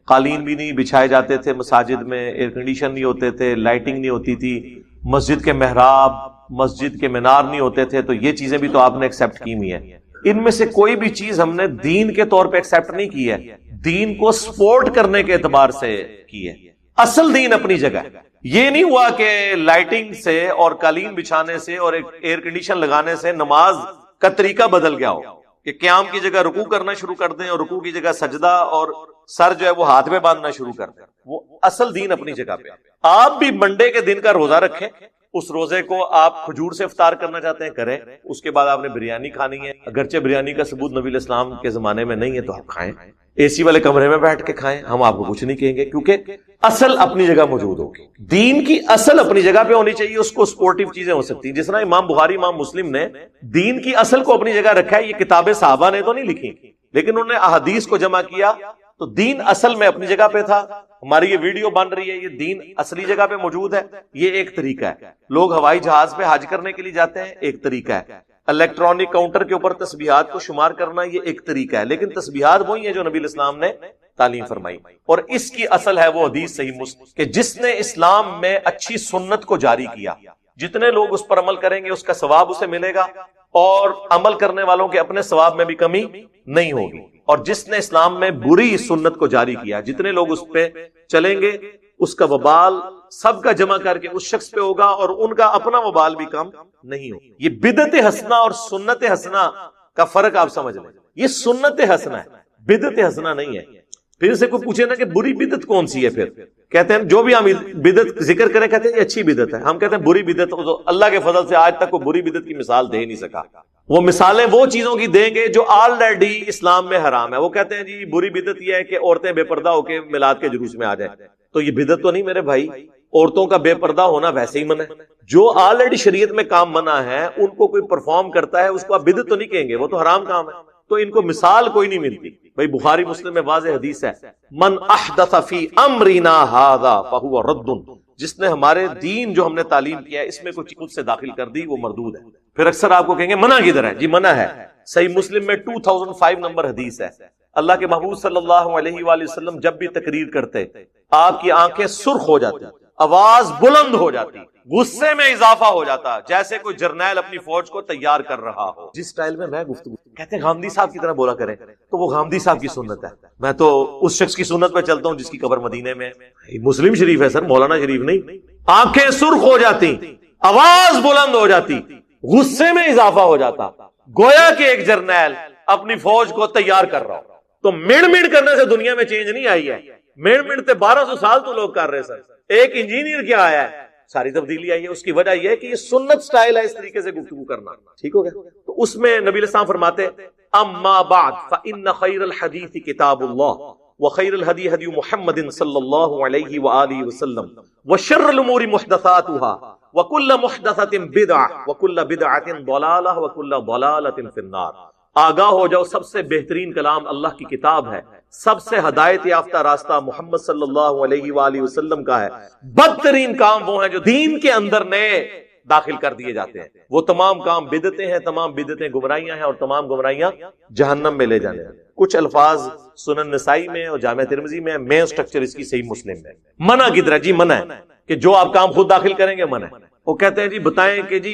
قالین بھی نہیں بچھائے جاتے تھے مساجد میں، ایئر کنڈیشن نہیں ہوتے تھے، لائٹنگ نہیں ہوتی تھی، مسجد کے محراب، مسجد کے مینار نہیں ہوتے تھے. تو یہ چیزیں بھی تو آپ نے ایکسیپٹ کی ہوئی ہیں. ان میں سے کوئی بھی چیز ہم نے دین کے طور پہ ایکسیپٹ نہیں کی ہے، دین کو سپورٹ کرنے کے اعتبار سے کی ہے. اصل دین اپنی جگہ ہے. یہ نہیں ہوا کہ لائٹنگ سے اور قالین بچھانے سے اور ایک ایئر کنڈیشن لگانے سے نماز کا طریقہ بدل گیا ہو کہ قیام کی جگہ رکوع کرنا شروع کر دیں اور رکوع کی جگہ سجدہ اور سر جو ہے وہ ہاتھ میں باندھنا شروع کر دیں. وہ اصل دین اپنی جگہ پہ. آپ بھی منڈے کے دن کا روزہ رکھیں، اس روزے کو آپ کھجور سے افطار کرنا چاہتے ہیں کریں، اس کے بعد آپ نے بریانی کھانی ہے، اگرچہ بریانی کا ثبوت نبی الاسلام کے زمانے میں نہیں ہے تو آپ کھائیں، اے سی والے کمرے میں بیٹھ کے کھائیں، ہم آپ کو کچھ نہیں کہیں گے، کیونکہ اصل اپنی جگہ موجود ہوگی. دین کی اصل اپنی جگہ پہ ہونی چاہیے. اس کو سپورٹیو چیزیں ہو سکتی ہیں، جس طرح امام بخاری، امام مسلم نے دین کی اصل کو اپنی جگہ رکھا ہے. یہ کتابیں صحابہ نے تو نہیں لکھی، لیکن انہوں نے احادیث کو جمع کیا تو دین اصل میں اپنی جگہ پہ تھا. ہماری یہ ویڈیو بن رہی ہے، یہ دین اصلی جگہ پہ موجود ہے. یہ ایک طریقہ ہے. لوگ ہوائی جہاز پہ حج کرنے کے لیے جاتے ہیں، ایک طریقہ ہے. الیکٹرانک کاؤنٹر کے اوپر تسبیحات کو شمار کرنا، یہ ایک طریقہ ہے. لیکن تسبیحات وہی ہیں جو نبی الاسلام نے تعلیم فرمائی، اور اس کی اصل ہے وہ حدیث صحیح مسلم کہ جس نے اسلام میں اچھی سنت کو جاری کیا، جتنے لوگ اس پر عمل کریں گے اس کا ثواب اسے ملے گا، اور عمل کرنے والوں کے اپنے ثواب میں بھی کمی نہیں ہوگی. اور جس نے اسلام میں بری سنت کو جاری کیا، جتنے لوگ اس پہ چلیں گے اس کا وبال سب کا جمع کر کے اس شخص پہ ہوگا، اور ان کا اپنا وبال بھی کم نہیں ہوگا. یہ بدعت حسنہ اور سنت حسنہ کا فرق آپ سمجھ لیں. یہ سنت حسنہ ہے، بدعت حسنہ نہیں ہے. پھر سے کوئی پوچھے نا کہ بری بدعت کون سی ہے، پھر کہتے ہیں جو بھی ہم بدعت ذکر کریں کہتے ہیں یہ اچھی بدعت ہے. ہم کہتے ہیں بری بدعت، تو اللہ کے فضل سے آج تک کوئی بری بدعت کی مثال دے نہیں سکا. وہ مثالیں وہ چیزوں کی دیں گے جو آلریڈی اسلام میں حرام ہے. وہ کہتے ہیں جی بری بدعت یہ ہے کہ عورتیں بے پردہ ہو کے میلاد کے جلوس میں آ جائیں. تو یہ بدعت تو نہیں میرے بھائی، عورتوں کا بے پردہ ہونا ویسے ہی منع ہے. جو آلریڈی شریعت میں کام منع ہے ان کو کوئی پرفارم کرتا ہے اس کو آپ بدعت تو نہیں کہیں گے، وہ تو حرام کام ہے. تو ان کو مثال کوئی نہیں ملتی. بھائی بخاری مسلم میں واضح حدیث ہے، من احدث فی امرنا ھذا فہو رد، جس نے ہمارے دین جو ہم نے تعلیم کیا ہے اس میں کوئی خود سے داخل کر دی وہ مردود ہے. پھر اکثر آپ کو کہیں گے منع کدھر ہے؟ جی منع ہے، صحیح مسلم میں 2005 نمبر حدیث ہے. اللہ کے محبوب صلی اللہ علیہ وآلہ وسلم جب بھی تقریر کرتے آپ کی آنکھیں سرخ ہو جاتی، آواز بلند ہو جاتی، غصے میں اضافہ ہو جاتا، جیسے کوئی جرنیل اپنی فوج کو تیار کر رہا ہو. جس سٹائل میں میں گفتگو کہتے ہیں غامدی صاحب کی طرح بولا کریں، تو وہ غامدی صاحب کی سنت ہے. میں تو اس شخص کی سنت پہ چلتا ہوں جس کی قبر مدینے میں. مسلم شریف ہے سر، مولانا شریف نہیں. آنکھیں سرخ ہو جاتی، آواز بلند ہو جاتی، غصے میں اضافہ ہو جاتا، گویا کہ ایک جرنیل اپنی فوج کو تیار کر رہا ہو. تو مڑ کرنے سے دنیا میں چینج نہیں آئی ہے. مڑ تے 1200 سال تو لوگ کر رہے سر. ایک انجینئر کیا آیا ہے، ساری تبدیلی آئی ہے. اس کی وجہ یہ ہے کہ یہ سنت سٹائل ہے اس طریقے سے گفتگو کرنا. ٹھیک ہو گیا؟ تو اس میں نبی علیہ السلام فرماتے اما بعد فإن خیر الحدیث کتاب اللہ وخیر الہدی ہدی محمد صلی اللہ علیہ وآلہ وسلم وشر الامور محدثاتها وکل محدثۃ بدعہ وکل بدعۃ ضلالہ وکل ضلالۃ فی النار. آگاہ ہو جاؤ سب سے بہترین کلام اللہ کی کتاب ہے، سب سے ہدایت یافتہ راستہ محمد صلی اللہ علیہ وآلہ وسلم کا ہے. بدترین کام وہ ہیں جو دین کے اندر نئے داخل کر دیے جاتے ہیں. وہ تمام کام بدعتیں ہیں، تمام بدعتیں گمراہیاں ہیں، اور تمام گمراہیاں جہنم میں لے جانے ہیں. کچھ الفاظ سنن نسائی میں اور جامع ترمذی میں، مین سٹرکچر اس کی صحیح مسلم میں. منع کدھر ہے؟ جی منع ہے کہ جو آپ کام خود داخل کریں گے منع ہے. وہ کہتے ہیں جی بتائیں کہ جی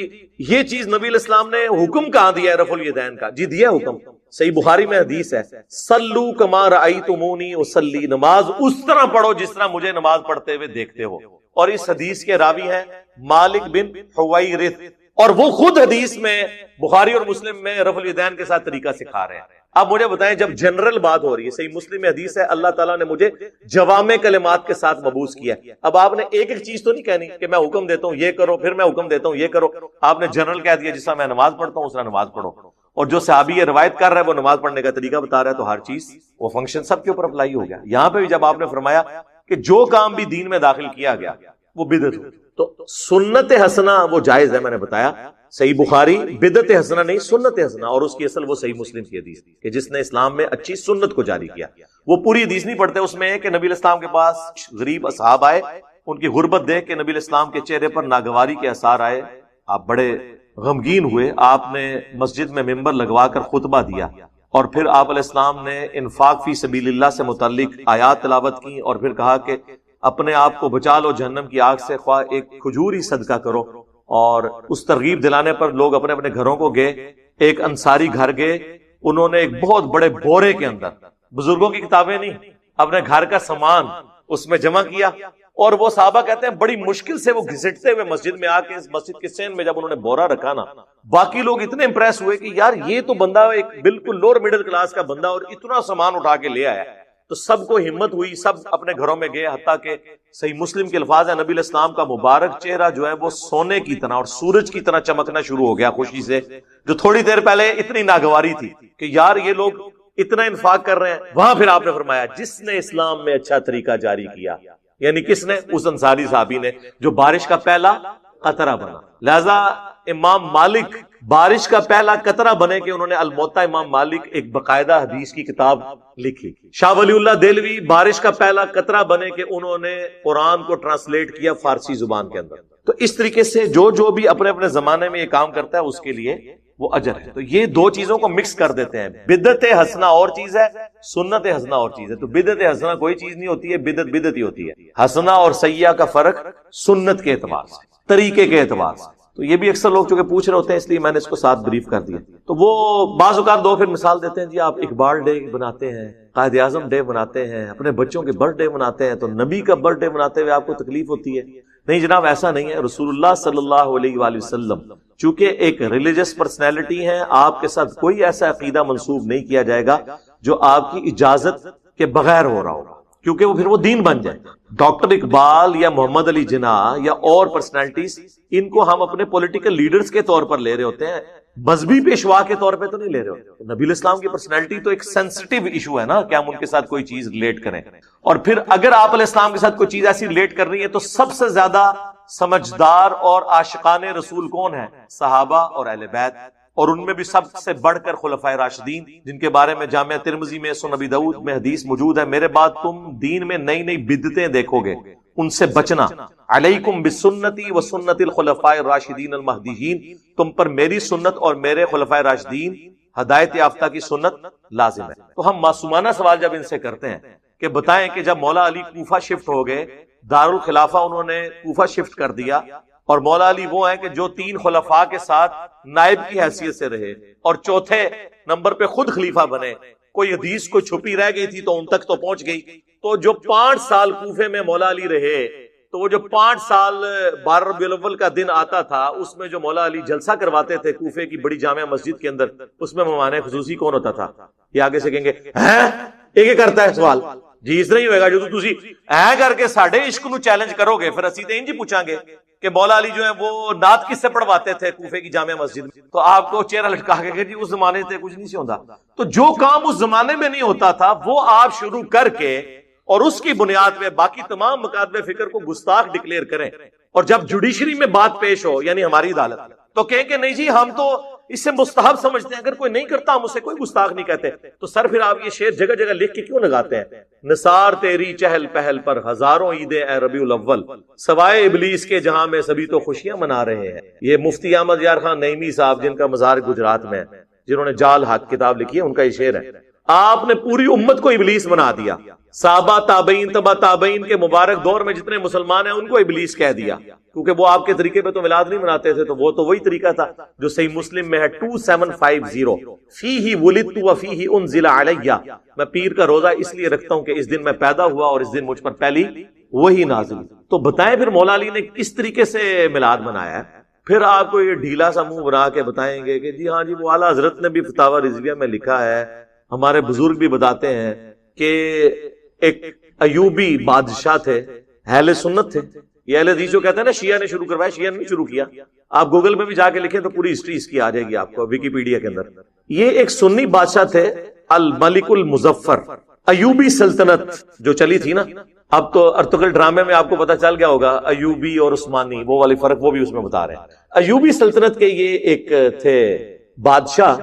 یہ چیز نبی علیہ السلام نے حکم کہاں دیا ہے رفع الیدین کا؟ جی دیا حکم، صحیح بخاری میں حدیث ہے، صلو کما رأیتمونی اصلی، نماز اس طرح پڑھو جس طرح مجھے نماز پڑھتے ہوئے دیکھتے ہو. اور اس حدیث کے راوی ہیں مالک بن حویرث، اور وہ خود حدیث میں بخاری اور مسلم میں رفع الیدین کے ساتھ طریقہ سکھا رہے ہیں. اب مجھے بتائیں جب جنرل بات ہو رہی ہے، صحیح مسلم میں حدیث ہے اللہ تعالیٰ نے مجھے جوامع کلمات کے ساتھ مبعوث کیا. اب آپ نے ایک ایک چیز تو نہیں کہنی کہ میں حکم دیتا ہوں یہ کرو، پھر میں حکم دیتا ہوں یہ کرو. آپ نے جنرل کہہ دیا جس طرح میں نماز پڑھتا ہوں اس طرح نماز پڑھو. اور جو صحابی یہ روایت کر رہا ہے وہ نماز پڑھنے کا طریقہ بتا رہا ہے، تو ہر چیز وہ فنکشن سب کے اوپر اپلائی ہو گیا. یہاں پہ بھی جب آپ نے فرمایا کہ جو کام بھی دین میں داخل کیا گیا وہ بدعت ہو. تو سنت حسنہ وہ جائز ہے، میں نے بتایا صحیح بخاری، بدعت حسنہ نہیں سنت حسنہ، اور اس کی اصل وہ صحیح مسلم کی حدیث کہ جس نے اسلام میں اچھی سنت کو جاری کیا. وہ پوری حدیث نہیں پڑھتے، اس میں ہے کہ نبی علیہ السلام کے پاس غریب اصحاب آئے، ان کی غربت دیکھ کے نبی علیہ السلام کے چہرے پر ناگواری کے آثار آئے، آپ بڑے غمگین ہوئے، آپ نے مسجد میں ممبر لگوا کر خطبہ دیا، اور پھر آپ علیہ السلام نے انفاق فی سبیل اللہ سے متعلق آیات تلاوت کی، اور پھر کہا کہ اپنے آپ کو بچا لو جہنم کی آگ سے، خواہ ایک کھجور ہی صدقہ کرو. اور اس ترغیب دلانے پر لوگ اپنے اپنے گھروں کو گئے. ایک انصاری گھر گئے، انہوں نے ایک بہت بڑے بورے کے اندر بزرگوں کی کتابیں نہیں، اپنے گھر کا سامان اس میں جمع کیا، اور وہ صحابہ کہتے ہیں بڑی مشکل سے وہ گھسٹتے ہوئے مسجد میں آ کے اس مسجد کے سین میں جب انہوں نے بورا رکھا نا، باقی لوگ اتنے امپریس ہوئے کہ یار یہ تو بندہ ایک بالکل لوور مڈل کلاس کا بندہ اور اتنا سامان اٹھا کے لے آیا. تو سب کو ہمت ہوئی، سب اپنے گھروں میں گئے، حتیٰ کہ صحیح مسلم کے الفاظ ہیں نبی علیہ السلام کا مبارک چہرہ جو ہے وہ سونے کی طرح اور سورج کی طرح چمکنا شروع ہو گیا خوشی سے، جو تھوڑی دیر پہلے اتنی ناگواری تھی کہ یار یہ لوگ اتنا انفاق کر رہے ہیں. وہاں پھر آپ نے فرمایا جس نے اسلام میں اچھا طریقہ جاری کیا، یعنی کس نے؟ اس انصاری صحابی نے جو بارش کا پہلا قطرہ بنا. لہذا امام مالک بارش کا پہلا قطرہ بنے کہ انہوں نے الموطا امام مالک ایک باقاعدہ حدیث کی کتاب لکھی. شاہ ولی اللہ دہلوی بارش کا پہلا قطرہ بنے کہ انہوں نے قرآن کو ٹرانسلیٹ کیا فارسی زبان کے اندر. تو اس طریقے سے جو بھی اپنے اپنے زمانے میں یہ کام کرتا ہے اس کے لیے وہ اجر ہے. تو یہ دو چیزوں کو مکس کر دیتے ہیں، بدعت حسنہ اور چیز ہے، سنت حسنہ اور چیز ہے. تو بدعت حسنہ کوئی چیز نہیں ہوتی ہے، بدعت ہی ہوتی ہے. حسنہ اور سیئہ کا فرق سنت کے اعتبار سے، طریقے کے اعتبار سے. تو یہ بھی اکثر لوگ چونکہ پوچھ رہے ہوتے ہیں اس لیے میں نے اس کو ساتھ بریف کر دیا. تو وہ بعض اوقات دو پھر مثال دیتے ہیں، جی آپ اقبال ڈے بناتے ہیں، قائد اعظم ڈے بناتے ہیں، اپنے بچوں کے برتھ ڈے مناتے ہیں، تو نبی کا برتھ ڈے مناتے ہوئے آپ کو تکلیف ہوتی ہے. نہیں جناب، ایسا نہیں ہے. رسول اللہ صلی اللہ علیہ وآلہ وسلم چونکہ ایک ریلیجس پرسنالٹی ہیں، آپ کے ساتھ کوئی ایسا عقیدہ منسوب نہیں کیا جائے گا جو آپ کی اجازت کے بغیر ہو رہا ہوگا، کیونکہ وہ پھر وہ دین بن جائے. ڈاکٹر اقبال یا محمد علی جناح یا اور پرسنالٹیز، ان کو ہم اپنے پولیٹیکل لیڈرز کے طور پر لے رہے ہوتے ہیں، مذہبی پیشوا کے طور پہ تو نہیں لے رہے ہوتے. نبی علیہ السلام کی پرسنالٹی تو ایک سینسٹیو ایشو ہے نا کہ ہم ان کے ساتھ کوئی چیز ریلیٹ کریں. اور پھر اگر آپ علیہ السلام کے ساتھ کوئی چیز ایسی ریلیٹ کر رہی ہے تو سب سے زیادہ سمجھدار اور عاشقان رسول کون ہیں؟ صحابہ اور اہل بیت، اور ان میں بھی سب سے بڑھ کر خلفائے راشدین، جن کے بارے میں جامعہ ترمذی میں سنن ابی داؤد میں حدیث موجود ہے، میرے بعد تم دین میں نئی نئی بدعتیں دیکھو گے، ان سے بچنا. علیکم بسنتی و سنت الخلفاء الراشدین المہدیین، تم پر میری سنت اور میرے خلفائے راشدین ہدایت یافتہ کی سنت لازم ہے. تو ہم معصومانہ سوال جب ان سے کرتے ہیں کہ بتائیں کہ جب مولا علی کوفہ شفٹ ہو گئے، دارالخلافہ انہوں نے کوفہ شفٹ کر دیا، اور مولا علی وہ ہیں کہ جو 3 خلفاء کے ساتھ نائب کی حیثیت سے رہے اور چوتھے نمبر پہ خود خلیفہ بنے. کوئی حدیث کوئی چھپی رہ گئی تھی تو ان تک تو پہنچ گئی. تو جو 5 سال کوفے میں مولا علی رہے، تو وہ جو 5 سال 12 ربیع الاول کا دن آتا تھا، اس میں جو مولا علی جلسہ کرواتے تھے کوفے کی بڑی جامع مسجد کے اندر، اس میں مہمان خصوصی کون ہوتا تھا؟ یہ آگے سے کہیں گے ایک کرتا ہے سوال، جی اس طرح ہی ہوئے گا جو تسی اے کر کے ساڈے عشق نو چیلنج کرو گے، پھر اسی تے انج پوچھاں گے کہ مولا علی جو ہے وہ نعت کس سے پڑھواتے تھے کوفے کی جامع مسجد میں، تو آپ کو چہرہ لٹکا کے کہ جی اس زمانے سے کچھ نہیں سی ہوندا. تو جو کام اس زمانے میں نہیں ہوتا تھا وہ آپ شروع کر کے اور اس کی بنیاد پہ باقی تمام مکاتب فکر کو گستاخ ڈکلیئر کریں، اور جب جوڈیشری میں بات پیش ہو یعنی ہماری عدالت تو کہیں کہ نہیں جی ہم تو اس سے مستحب سمجھتے ہیں، اگر کوئی نہیں کرتا ہم اسے کوئی گستاخ نہیں کہتے. تو سر پھر آپ یہ شعر جگہ جگہ لکھ کے کیوں لگاتے ہیں؟ نثار تیری چہل پہل پر ہزاروں عیدیں اے ربیع الاول، سوائے ابلیس کے جہاں میں سبھی تو خوشیاں منا رہے ہیں. یہ مفتی احمد یار خان نعیمی صاحب جن کا مزار گجرات میں ہے، جنہوں نے جال حق کتاب لکھی ہے، ان کا یہ شعر ہے. آپ نے پوری امت کو ابلیس بنا دیا. صحابہ تابعین تبع تابعین کے مبارک دور میں جتنے مسلمان ہیں ان کو ابلیس کہہ دیا، کیونکہ وہ آپ کے طریقے پہ تو میلاد نہیں مناتے تھے. تو وہ تو وہی طریقہ تھا جو صحیح مسلم میں ہے 2750، فیہ ولدت وفیہ انزل علیہ، میں پیر کا روزہ اس لیے رکھتا ہوں کہ اس دن میں پیدا ہوا اور اس دن مجھ پر پہلی وہی نازل. تو بتائیں پھر مولا علی نے کس طریقے سے میلاد منایا ہے؟ پھر آپ کو یہ ڈھیلا سا منہ بنا کے بتائیں گے کہ جی ہاں جی وہ اعلیٰ حضرت نے بھی فتاوی رضویہ میں لکھا ہے، ہمارے بزرگ بھی بتاتے ہیں کہ ایک ایوبی بادشاہ تھے، اہل سنت تھے. یہ اہل حدیث جو کہتے ہیں نا شیعہ نے شروع کروایا، شیعہ نے شروع کیا. آپ گوگل میں بھی جا کے لکھیں تو پوری ہسٹری اس کی آ جائے گی آپ کو ویکیپیڈیا کے اندر. یہ ایک سنی بادشاہ تھے، الملک المظفر. ایوبی سلطنت جو چلی تھی نا، اب تو ارطغرل ڈرامے میں آپ کو پتا چل گیا ہوگا ایوبی اور عثمانی وہ والی فرق وہ بھی اس میں بتا رہے ہیں۔ ایوبی سلطنت کے یہ ایک تھے بادشاہ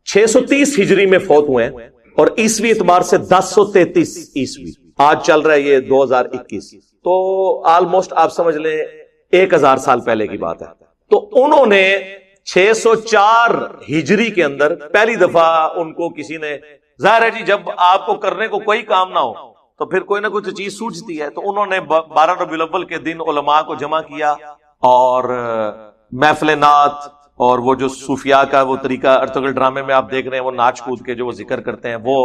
630 ہجری میں فوت ہوئے ہیں اور عیسوی اعتبار سے 1033 عیسوی، آج چل رہا ہے یہ 2021، تو آلموسٹ آپ سمجھ لیں 1000 سال پہلے کی بات ہے۔ تو انہوں نے 604 ہجری کے اندر پہلی دفعہ ان کو کسی نے، ظاہر ہے جی جب آپ کو کرنے کو کوئی کام نہ ہو تو پھر کوئی نہ کوئی چیز سوچتی ہے، تو انہوں نے 12 ربیع الاول کے دن علماء کو جمع کیا اور محفل نعت اور وہ جو صوفیاء کا وہ طریقہ ارطغرل ڈرامے میں آپ دیکھ رہے ہیں، وہ ناچ کود کے جو وہ ذکر کرتے ہیں وہ،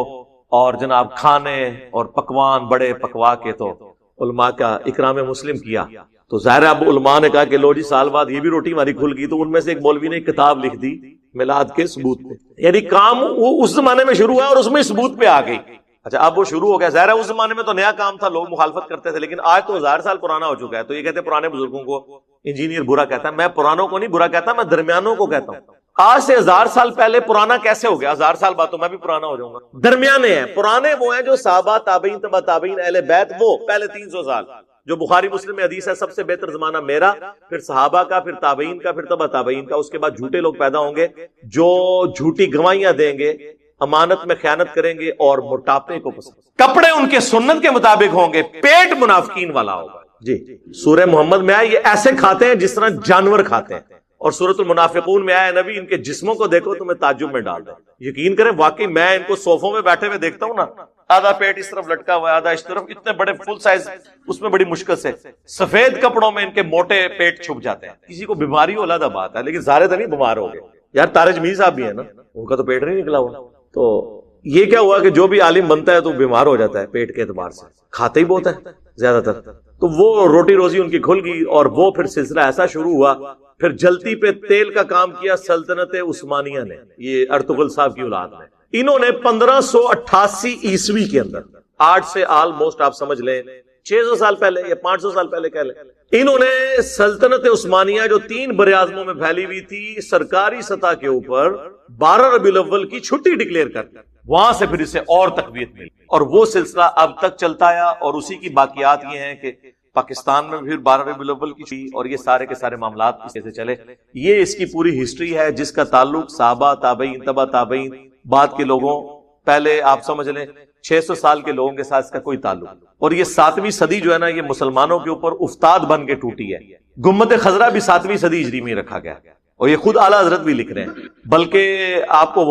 اور جناب کھانے اور پکوان بڑے پکوا کے تو علماء کا اکرام مسلم کیا۔ تو ظاہر اب علماء نے کہا کہ لو جی سال بعد یہ بھی روٹی ہماری کھل گئی، تو ان میں سے ایک مولوی نے ایک کتاب لکھ دی میلاد کے ثبوت پہ، یعنی کام وہ اس زمانے میں شروع ہوا اور اس میں ثبوت پہ آ گئی۔ اچھا اب وہ شروع ہو گیا، ظاہر ہے اس زمانے میں تو نیا کام تھا، لوگ مخالفت کرتے تھے، لیکن آج تو 1000 سال پرانا ہو چکا ہے۔ تو یہ کہتے ہیں پرانے بزرگوں کو انجینئر برا کہتا ہے، میں پرانوں کو نہیں برا کہتا، میں درمیانوں کو کہتا ہوں۔ آج سے 1000 سال پہلے پرانا کیسے ہو گیا؟ 1000 سال بعد تو میں بھی پرانا ہو جاؤں گا۔ درمیانے ہیں، پرانے وہ ہیں جو صحابہ تابعین تبع تابعین اہل بیت، وہ پہلے 300 سال جو بخاری مسلم میں حدیث ہے سب سے بہتر زمانہ میرا، پھر صحابہ کا، پھر تابعین کا، پھر تبع تابعین کا، اس کے بعد جھوٹے لوگ پیدا ہوں گے جو جھوٹی گواہیاں دیں گے، امانت میں خیانت کریں گے اور موٹاپے کو پسند، کپڑے ان کے سنت کے مطابق ہوں گے، پیٹ منافقین والا ہوگا۔ جی سورہ محمد میں آیا یہ ایسے کھاتے ہیں جس طرح جانور کھاتے ہیں، اور سورۃ المنافقون میں آیا نبی ان کے جسموں کو دیکھو تمہیں تعجب میں ڈال دیں۔ یقین کریں واقعی میں ان کو صوفوں میں بیٹھے ہوئے دیکھتا ہوں نا، آدھا پیٹ اس طرف لٹکا ہوا ہے آدھا اس طرف، اتنے بڑے فل سائز، اس میں بڑی مشکل سے سفید کپڑوں میں ان کے موٹے پیٹ چھپ جاتے ہیں۔ کسی کو بیماری ہو علیحدہ بات ہے، لیکن سارے تو نہیں بیمار ہو گئے یار۔ تارج میر صاحب بھی ہے نا، ان کا تو پیٹ نہیں نکلا ہوا۔ تو یہ کیا ہوا کہ جو بھی عالم بنتا ہے تو بیمار ہو جاتا ہے پیٹ کے اعتبار سے، کھاتے ہی بہت ہے زیادہ تر۔ تو وہ روٹی روزی ان کی کھل گئی اور وہ پھر سلسلہ ایسا شروع ہوا، پھر جلتی پہ تیل کا کام کیا سلطنت عثمانیہ نے، یہ ارطغرل صاحب کی اولاد نے۔ انہوں نے 1588 عیسوی کے اندر، آج سے آلموسٹ آپ سمجھ لیں 600 سال پہلے یا 500 سال پہلے کہہ لیں، انہوں نے سلطنت عثمانیہ جو 3 براعظموں میں پھیلی ہوئی تھی سرکاری سطح کے اوپر 12 ربیع الاول کی چھٹی ڈکلیئر کر دی، وہاں سے پھر اسے اور تقویت ملی اور وہ سلسلہ اب تک چلتا آیا، اور اسی کی باقیات یہ ہیں کہ پاکستان میں پھر 12 ربیع الاول کی چھٹی اور یہ سارے کے سارے معاملات اس سے چلے۔ یہ اس کی پوری ہسٹری ہے جس کا تعلق صحابہ تابعین تبع تابعین بعد کے لوگوں، پہلے آپ سمجھ لیں 600 سال کے لوگوں کے ساتھ اس کا کوئی تعلق، اور یہ 7ویں صدی جو ہے نا یہ مسلمانوں کے اوپر افتاد بن کے ٹوٹی ہے۔ گنبد خضرا بھی 7ویں صدی ہجری میں رکھا گیا، اور یہ خود اعلیٰ حضرت بھی لکھ رہے ہیں۔ بلکہ آپ کو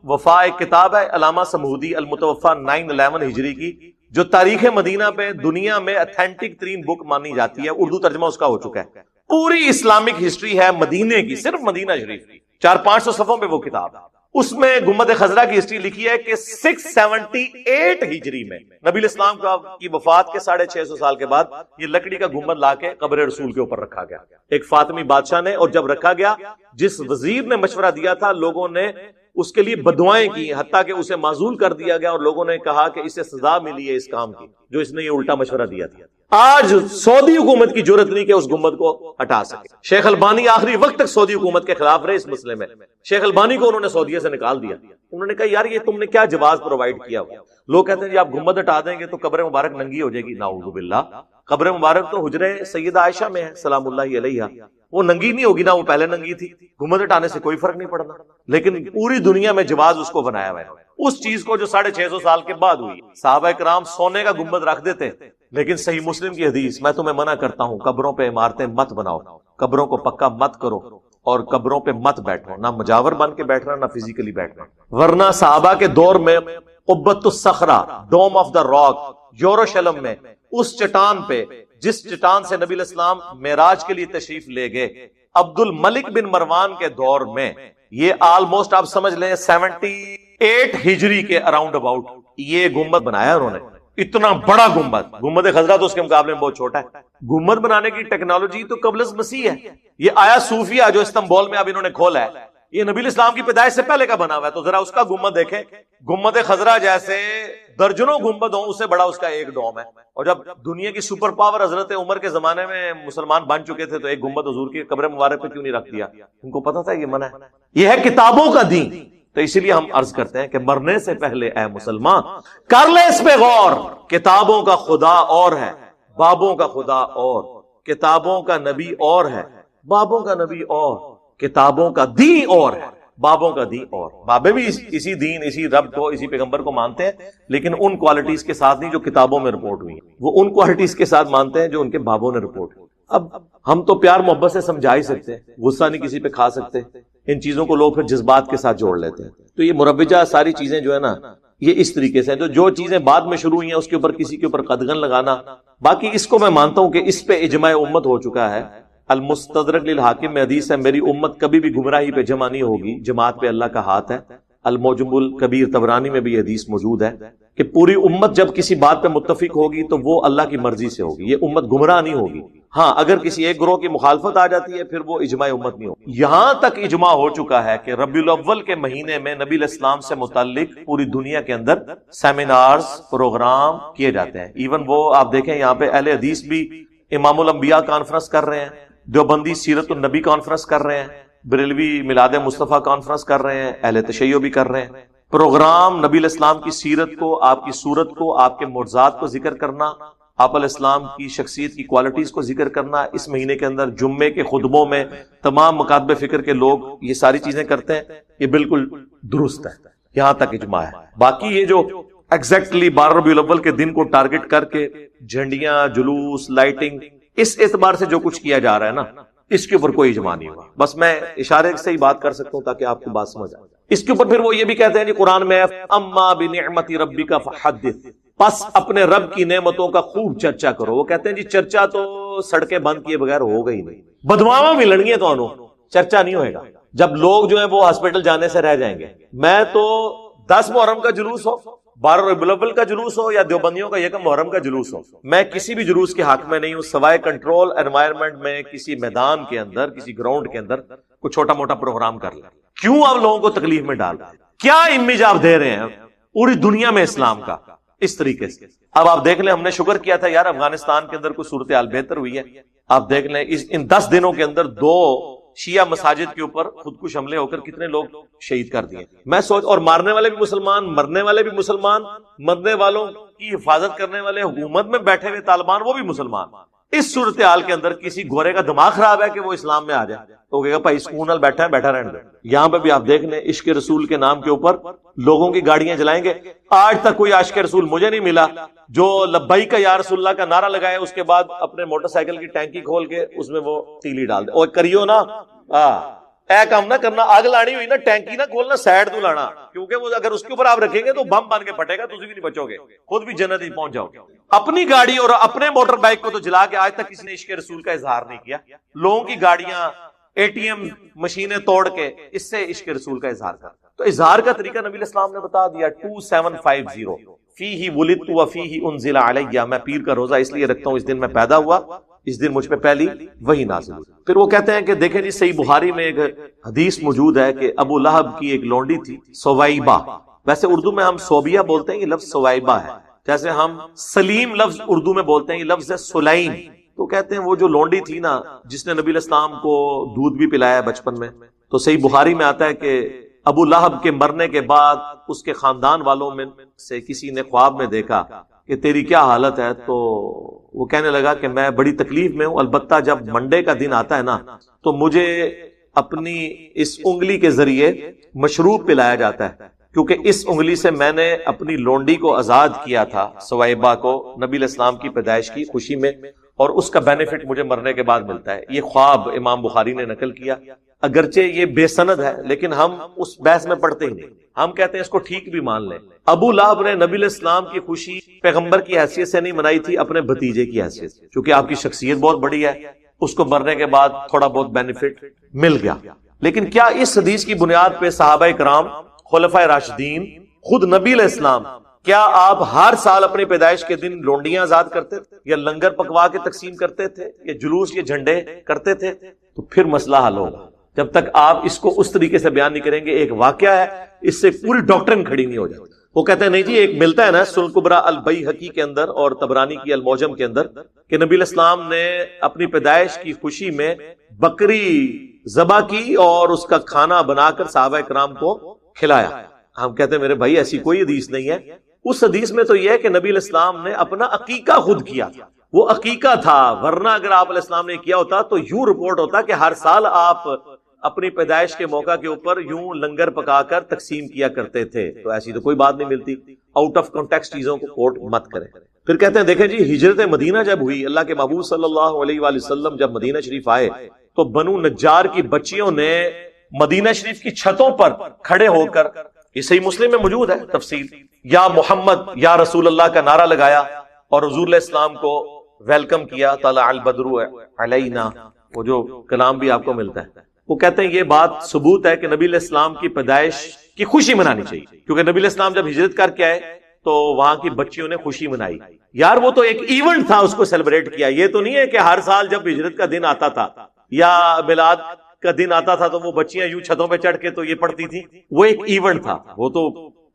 وفا ایک کتاب ہے علامہ سمودی المتوفا 911 ہجری کی، جو تاریخ مدینہ پہ دنیا میں اتھینٹک ترین بک مانی جاتی ہے، اردو ترجمہ اس کا ہو چکا ہے۔ پوری اسلامک ہسٹری ہے مدینے کی، صرف مدینہ شریف کی، 400-500 صفحوں پہ وہ کتاب ہے۔ اس میں گنبد خضرا کی ہسٹری لکھی ہے کہ 678 ہجری میں نبی الاسلام کی وفات کے 650 سال کے بعد یہ لکڑی کا گنبد لا کے قبر رسول کے اوپر رکھا گیا ایک فاطمی بادشاہ نے، اور جب رکھا گیا جس وزیر نے مشورہ دیا تھا لوگوں نے اس کے لیے بددعائیں کی، حتیٰ کہ اسے معزول کر دیا گیا، اور لوگوں نے کہا کہ اسے سزا ملی ہے اس کام کی جو اس نے یہ الٹا مشورہ دیا تھا۔ آج سعودی حکومت کی جرت نہیں کہ اس گنبد کو ہٹا سکے۔ شیخ البانی آخری وقت تک سعودی حکومت کے خلاف رہے اس مسئلے میں، شیخ البانی کو انہوں نے سعودیہ سے نکال دیا۔ انہوں نے کہا یار یہ تم نے کیا جواز پرووائڈ کیا ہوا؟ لوگ کہتے ہیں جی آپ گنبد ہٹا دیں گے تو قبر مبارک ننگی ہو جائے گی، نعوذ باللہ۔ قبر مبارک تو حجرے سیدہ عائشہ میں ہے سلام اللہ علیہا، وہ ننگی نہیں ہوگی نا، وہ پہلے ننگی تھی، گنبد ہٹانے سے کوئی فرق نہیں پڑنا۔ لیکن پوری دنیا میں جواز اس کو بنایا ہوا ہے، اس چیز کو جو 650 سال کے بعد ہوئی۔ صحابہ کرام سونے کا گنبد رکھ دیتے، لیکن صحیح مسلم کی حدیث، میں تمہیں منع کرتا ہوں قبروں پہ عمارتیں مت بناؤ، قبروں کو پکا مت کرو، اور قبروں پہ مت بیٹھو، نہ مجاور بن کے بیٹھنا نہ فزیکلی بیٹھنا۔ ورنہ صحابہ کے دور میں قبۃ الصخرہ، ڈوم آف دا راک، یروشلم میں اس چٹان پہ جس چٹان سے نبی الاسلام معراج کے لیے تشریف لے گئے، عبد الملک بن مروان کے دور میں، یہ آلموسٹ آپ سمجھ لیں 78 ہجری کے اراؤنڈ اباؤٹ یہ گنبد بنایا انہوں نے، اتنا بڑا گنبد۔ گنبد خضرا تو اس کے مقابلے میں بہت چھوٹا ہے۔ گنبد بنانے کی ٹیکنالوجی تو قبل از مسیح ہے۔ یہ آیا صوفیہ جو استنبول میں اب انہوں نے کھولا ہے، یہ نبی الاسلام کی پیدائش سے پہلے کا بنا ہوا ہے، تو ذرا اس کا گنبد دیکھیں۔ گنبد خضرا جیسے درجنوں گنبد ہوں، اس سے بڑا اس کا ایک ڈوم ہے۔ اور جب دنیا کی سپر پاور حضرت عمر کے زمانے میں مسلمان بن چکے تھے تو ایک گنبد حضور کی قبر مبارک پہ کیوں نہیں رکھ دیا؟ ان کو پتا تھا یہ منع ہے۔ یہ ہے کتابوں کا دین، تو اسی لیے ہم عرض کرتے ہیں کہ مرنے سے پہلے اے مسلمان کر لے اس پہ غور. کتابوں کا خدا اور ہے، بابوں کا خدا اور، کتابوں کا نبی اور ہے، بابوں کا نبی اور، کتابوں کا دین اور ہے، بابوں کا دین اور. بابے بھی اسی دین، اسی رب کو، اسی پیغمبر کو مانتے ہیں، لیکن ان کوالٹیز کے ساتھ نہیں جو کتابوں میں رپورٹ ہوئی ہیں، وہ ان کوالٹیز کے ساتھ مانتے ہیں جو ان کے بابوں نے رپورٹ کی. اب ہم تو پیار محبت سے سمجھا ہی سکتے ہیں، غصہ نہیں کسی پہ کھا سکتے. ان چیزوں کو لوگ پھر جذبات کے ساتھ جوڑ لیتے ہیں. تو یہ مروجہ ساری چیزیں جو ہے نا، یہ اس طریقے سے ہیں. جو چیزیں بعد میں شروع ہوئی ہیں اس کے اوپر کسی کے اوپر قدغن لگانا. باقی اس کو میں مانتا ہوں کہ اس پہ اجماع امت ہو چکا ہے. المستدرک للحاکم میں حدیث ہے، میری امت کبھی بھی گمراہی پہ جمع نہیں ہوگی، جماعت پہ اللہ کا ہاتھ ہے. المعجم الکبیر طبرانی میں بھی یہ حدیث موجود ہے کہ پوری امت جب کسی بات پہ متفق ہوگی تو وہ اللہ کی مرضی سے ہوگی، یہ امت گمراہ نہیں ہوگی. ہاں اگر کسی ایک گروہ کی مخالفت آ جاتی ہے پھر وہ اجماع امت نہیں ہوگی. یہاں تک اجماع ہو چکا ہے کہ ربیع الاول کے مہینے میں نبی علیہ السلام سے متعلق پوری دنیا کے اندر سیمینارز، پروگرام کیے جاتے ہیں. ایون وہ آپ دیکھیں یہاں پہ اہل حدیث بھی امام الانبیاء کانفرنس کر رہے ہیں، دیوبندی سیرت النبی کانفرنس کر رہے ہیں، بریلوی میلاد مصطفیٰ کانفرنس کر رہے ہیں، اہل تشیع بھی کر رہے ہیں. پروگرام نبی علیہ السلام کی سیرت کو، آپ کی صورت کو، آپ کے معجزات کو ذکر کرنا، آپ علیہ السلام کی شخصیت کی کوالٹیز کو ذکر کرنا. اس مہینے کے اندر جمعے کے خطبوں میں تمام مکاتب فکر کے لوگ یہ ساری چیزیں کرتے ہیں. یہ بالکل درست ہے، یہاں تک اجماع ہے. باقی یہ جو ایگزیکٹلی 12 ربیع الاول کے دن کو ٹارگٹ کر کے جھنڈیاں، جلوس، لائٹنگ، اس اعتبار سے جو کچھ کیا جا رہا ہے نا، اس کے اوپر کوئی اجماع نہیں ہوا. بس میں اشارے سے ہی بات کر سکتا ہوں تاکہ آپ کو بات سمجھ آئے. اس کے اوپر پھر وہ یہ بھی کہتے ہیں کہ قرآن میں اما بنعمت ربک فحدث، پس اپنے رب کی نعمتوں کا خوب چرچا کرو. وہ کہتے ہیں جی چرچا تو سڑکیں بند کیے بغیر ہوگا ہی نہیں، بدماواں بھی لڑنگی تو انہوں چرچا نہیں ہوئے گا. جب لوگ جو ہیں وہ ہاسپٹل جانے سے رہ جائیں گے. میں تو 10 محرم کا جلوس ہو، 12 ربیع الاول کا جلوس ہو یا دیوبندیوں کا 1 محرم کا جلوس ہو، میں کسی بھی جلوس کے حق میں نہیں ہوں سوائے کنٹرول انوائرمنٹ میں کسی میدان کے اندر، کسی گراؤنڈ کے اندر کوئی چھوٹا موٹا پروگرام کر لیں. کیوں آپ لوگوں کو تکلیف میں ڈال رہے ہیں؟ کیا امیج آپ دے رہے ہیں پوری دنیا میں اسلام کا اس طریقے سے؟ اب آپ دیکھ لیں، ہم نے شکر کیا تھا یار افغانستان کے اندر کوئی صورتحال بہتر ہوئی ہے. آپ دیکھ لیں ان 10 دنوں کے اندر 2 شیعہ مساجد کے اوپر خودکش حملے ہو کر کتنے لوگ شہید کر دیے. میں سوچ، اور مارنے والے بھی مسلمان، مرنے والے بھی مسلمان، مرنے والوں کی حفاظت کرنے والے حکومت میں بیٹھے ہوئے طالبان وہ بھی مسلمان. اس صورتحال کے اندر کسی گورے کا دماغ خراب ہے کہ وہ اسلام میں آ جائے تو کہے گا بھائی سکون نال بیٹھا ہے، بیٹھا رہنے دو. یہاں پہ بھی آپ دیکھ لیں عشق رسول کے نام کے اوپر لوگوں کی گاڑیاں جلائیں گے. آج تک کوئی عاشق رسول مجھے نہیں ملا جو لبیک یا رسول اللہ کا نعرہ لگائے اس کے بعد اپنے موٹر سائیکل کی ٹینکی کھول کے اس میں وہ تیلی ڈال دے. اور کریو نا اے کام نہ کرنا، آگ لانی ہوئی نا ٹینکی نہ کھولنا، سائڈ تو لانا، کیونکہ وہ اگر اس کے اوپر آپ رکھیں گے تو بم بن کے پھٹے گا، تجھے بھی نہیں بچو گے، خود بھی جنت ہی پہنچ جاؤ گے. اپنی گاڑی اور اپنے موٹر بائک کو تو جلا کے آج تک کسی نے عشق رسول کا اظہار نہیں کیا. لوگوں کی گاڑیاں، ATM مشینیں توڑ کے اس سے عشق رسول کا اظہار کر. تو اظہار کا طریقہ نبی علیہ السلام نے بتا دیا. 2750 فیہ ولدت وفیہ انزل علیہ، میں پیر کا روزہ اس لیے رکھتا ہوں اس دن میں پیدا ہوا، اس دن مجھ پہ پہلی وحی نازل ہوئی. پھر وہ کہتے ہیں کہ دیکھیں جی صحیح بخاری میں ایک حدیث موجود ہے کہ ابو لہب کی ایک لونڈی تھی سویبہ. ویسے اردو میں ہم صوبیہ بولتے ہیں، یہ لفظ سویبہ ہے. جیسے ہم سلیم لفظ اردو میں بولتے ہیں، یہ لفظ ہے سلیم. تو کہتے ہیں وہ جو لونڈی تھی نا جس نے نبی علیہ السلام کو دودھ بھی پلایا بچپن میں، تو صحیح بخاری میں آتا ہے کہ ابو لہب کے مرنے کے بعد اس کے خاندان والوں میں سے کسی نے خواب میں دیکھا کہ تیری کیا حالت ہے. تو وہ کہنے لگا کہ میں بڑی تکلیف میں ہوں، البتہ جب منڈے کا دن آتا ہے نا تو مجھے اپنی اس انگلی کے ذریعے مشروب پلایا جاتا ہے، کیونکہ اس انگلی سے میں نے اپنی لونڈی کو آزاد کیا تھا سویبہ کو نبی علیہ السلام کی پیدائش کی خوشی میں، اور اس کا بینیفٹ مجھے مرنے کے بعد ملتا ہے. یہ خواب امام بخاری نے نقل کیا. اگرچہ یہ بے سند ہے لیکن ہم اس بحث میں پڑھتے ہی نہیں، ہم کہتے ہیں اس کو ٹھیک بھی مان لیں. ابو لہب نے نبی علیہ السلام کی خوشی پیغمبر کی حیثیت سے نہیں منائی تھی، اپنے بھتیجے کی حیثیت سے، کیونکہ آپ کی شخصیت بہت بڑی ہے، اس کو مرنے کے بعد تھوڑا بہت بینیفٹ مل گیا. لیکن کیا اس حدیث کی بنیاد پہ صحابہ کرام، خلفائے راشدین، خود نبی علیہ السلام، کیا آپ ہر سال اپنی پیدائش کے دن لونڈیاں آزاد کرتے تھے یا لنگر پکوا کے تقسیم کرتے تھے یا جلوس یا جھنڈے کرتے تھے؟ تو پھر مسئلہ حل ہوگا. جب تک آپ اس کو اس طریقے سے بیان نہیں کریں گے، ایک واقعہ ہے اس سے پوری ڈاکٹرن کھڑی نہیں ہو جاتی. وہ کہتے ہیں نہیں جی ایک ملتا ہے نا سنن کبریٰ البیہقی کے اندر اور طبرانی کی المعجم کے اندر کہ نبی علیہ السلام نے اپنی پیدائش کی خوشی میں بکری ذبح کی اور اس کا کھانا بنا کر صحابہ کرام کو کھلایا. ہم کہتے ہیں میرے بھائی ایسی کوئی حدیث نہیں ہے. اس حدیث میں تو یہ ہے کہ نبی علیہ السلام نے اپنا عقیقہ خود کیا تھا, وہ عقیقہ تھا, ورنہ اگر آپ علیہ السلام نے کیا ہوتا تو یوں رپورٹ ہوتا کہ ہر سال آپ اپنی پیدائش کے موقع کے اوپر یوں لنگر پکا کر تقسیم کیا کرتے تھے. تو ایسی تو کوئی بات نہیں ملتی. آؤٹ آف کانٹیکسٹ چیزوں کو کوٹ مت کریں. پھر کہتے ہیں دیکھیں جی, ہجرت مدینہ جب ہوئی, اللہ کے محبوب صلی اللہ علیہ وآلہ وسلم جب مدینہ شریف آئے تو بنو نجار کی بچیوں نے مدینہ شریف کی چھتوں پر کھڑے ہو کر, یہ صحیح مسلم میں موجود ہے تفصیل, یا محمد یا رسول اللہ کا نعرہ لگایا اور حضور علیہ السلام کو ویلکم کیا. طلع البدر علینا, وہ جو کلام بھی آپ کو ملتا ہے. وہ کہتے ہیں یہ بات ثبوت ہے کہ نبی علیہ السلام کی پیدائش کی خوشی منانی چاہیے, کیونکہ نبی علیہ السلام جب ہجرت کر کے آئے تو وہاں کی بچیوں نے خوشی منائی. یار وہ تو ایک ایونٹ تھا, اس کو سیلیبریٹ کیا. یہ تو نہیں ہے کہ ہر سال جب ہجرت کا دن آتا تھا یا میلاد کا دن آتا تھا تو وہ بچیاں یوں چھتوں پہ چڑھ کے تو یہ پڑھتی تھی. وہ ایک ایونٹ تھا. وہ تو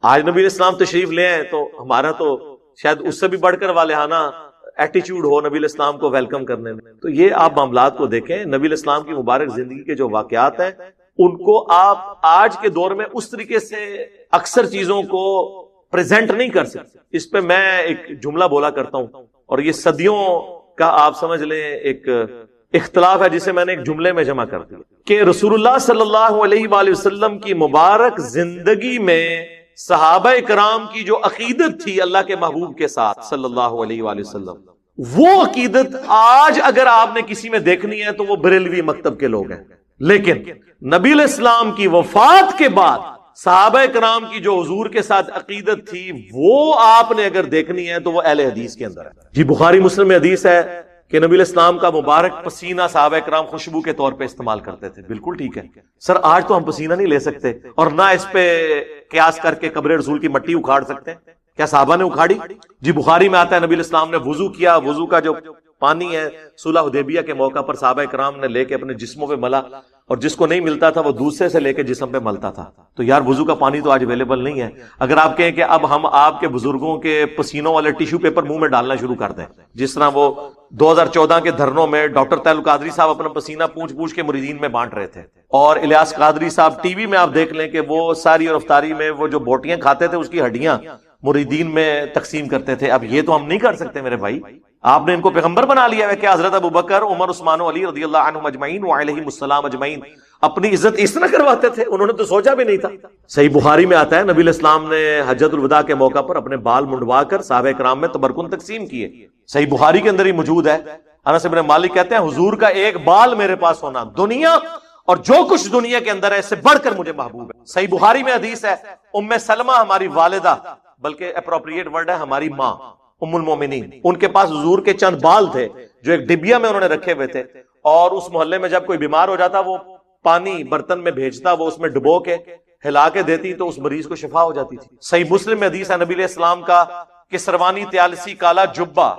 آج نبی علیہ السلام تشریف لے آئے تو ہمارا تو شاید اس سے بھی بڑھ کر والہانہ ایٹیچیوڈ ہو نبی علیہ السلام کو ویلکم کرنے میں. تو یہ آپ معاملات کو دیکھیں. نبی علیہ السلام کی مبارک زندگی کے جو واقعات ہیں ان کو آپ آج کے دور میں اس طریقے سے اکثر چیزوں کو پریزنٹ نہیں کر سکتے. اس پہ میں ایک جملہ بولا کرتا ہوں, اور یہ صدیوں کا آپ سمجھ لیں ایک اختلاف ہے جسے میں نے ایک جملے میں جمع کر دیا, کہ رسول اللہ صلی اللہ علیہ وآلہ وسلم کی مبارک زندگی میں صحابہ کرام کی جو عقیدت تھی اللہ کے محبوب کے ساتھ صلی اللہ علیہ وآلہ وسلم, وہ عقیدت آج اگر آپ نے کسی میں دیکھنی ہے تو وہ بریلوی مکتب کے لوگ ہیں. لیکن نبی علیہ السلام کی وفات کے بعد صحابہ کرام کی جو حضور کے ساتھ عقیدت تھی وہ آپ نے اگر دیکھنی ہے تو وہ اہل حدیث کے اندر ہے. جی بخاری مسلم میں حدیث ہے کہ نبی علیہ السلام کا مبارک پسینہ صحابہ کرام خوشبو کے طور پہ استعمال کرتے تھے. بالکل ٹھیک ہے سر, آج تو ہم پسینہ نہیں لے سکتے اور نہ اس پہ قیاس کر کے قبر رسول کی مٹی اکھاڑ سکتے ہیں. کیا صحابہ نے اکھاڑی؟ جی بخاری میں آتا ہے نبی علیہ السلام نے وضو کیا, وضو کا جو پانی ہے صلح حدیبیہ کے موقع پر صحابہ کرام نے لے کے اپنے جسموں پہ ملا, اور جس کو نہیں ملتا تھا وہ دوسرے سے لے کے جسم پہ ملتا تھا. تو یار وضو کا پانی تو آج اویلیبل نہیں ہے. اگر آپ کہیں کہ اب ہم آپ کے بزرگوں کے پسینوں والے ٹیشو پیپر منہ میں ڈالنا شروع کر دیں, جس طرح وہ 2014 کے دھرنوں میں ڈاکٹر تعلق قادری صاحب اپنا پسینہ پوچھ پوچھ کے مریدین میں بانٹ رہے تھے, اور الیاس قادری صاحب ٹی وی میں آپ دیکھ لیں کہ وہ ساری اور افطاری میں وہ جو بوٹیاں کھاتے تھے اس کی ہڈیاں مریدین میں تقسیم کرتے تھے. اب یہ تو ہم نہیں کر سکتے میرے بھائی. آپ نے ان کو پیغمبر بنا لیا ہے کہ حضرت ابو بکر, عمر, عثمان و علی رضی اللہ عنہم اجمعین وعلیہم السلام اجمعین اپنی عزت اس طرح کرواتے تھے, انہوں نے تو سوچا بھی نہیں تھا. صحیح بخاری میں آتا ہے نبی علیہ السلام نے حجۃ الوداع کے موقع پر اپنے بال منڈوا کر صحابہ کرام میں تبرکن تقسیم کیے. صحیح بخاری کے اندر ہی موجود ہے. انس بن مالک کہتے ہیں حضور کا ایک بال میرے پاس ہونا دنیا اور جو کچھ دنیا کے اندر ہے اس سے بڑھ کر مجھے محبوب ہے. صحیح بخاری میں حدیث ہے, ام سلمہ ہماری والدہ, بلکہ اپروپریٹ ورڈ ہے ہماری ماں ام المومنین, ان کے پاس حضور کے چند بال تھے جو ایک ڈبیا میں انہوں نے رکھے ہوئے تھے, اور اس محلے میں جب کوئی بیمار ہو جاتا وہ پانی برتن میں بھیجتا, وہ اس میں ڈبو کے ہلا کے دیتی تو اس مریض کو شفا ہو جاتی تھی. صحیح مسلم میں حدیث ہے نبی علیہ السلام کا کسروانی تیالسی کالا جبہ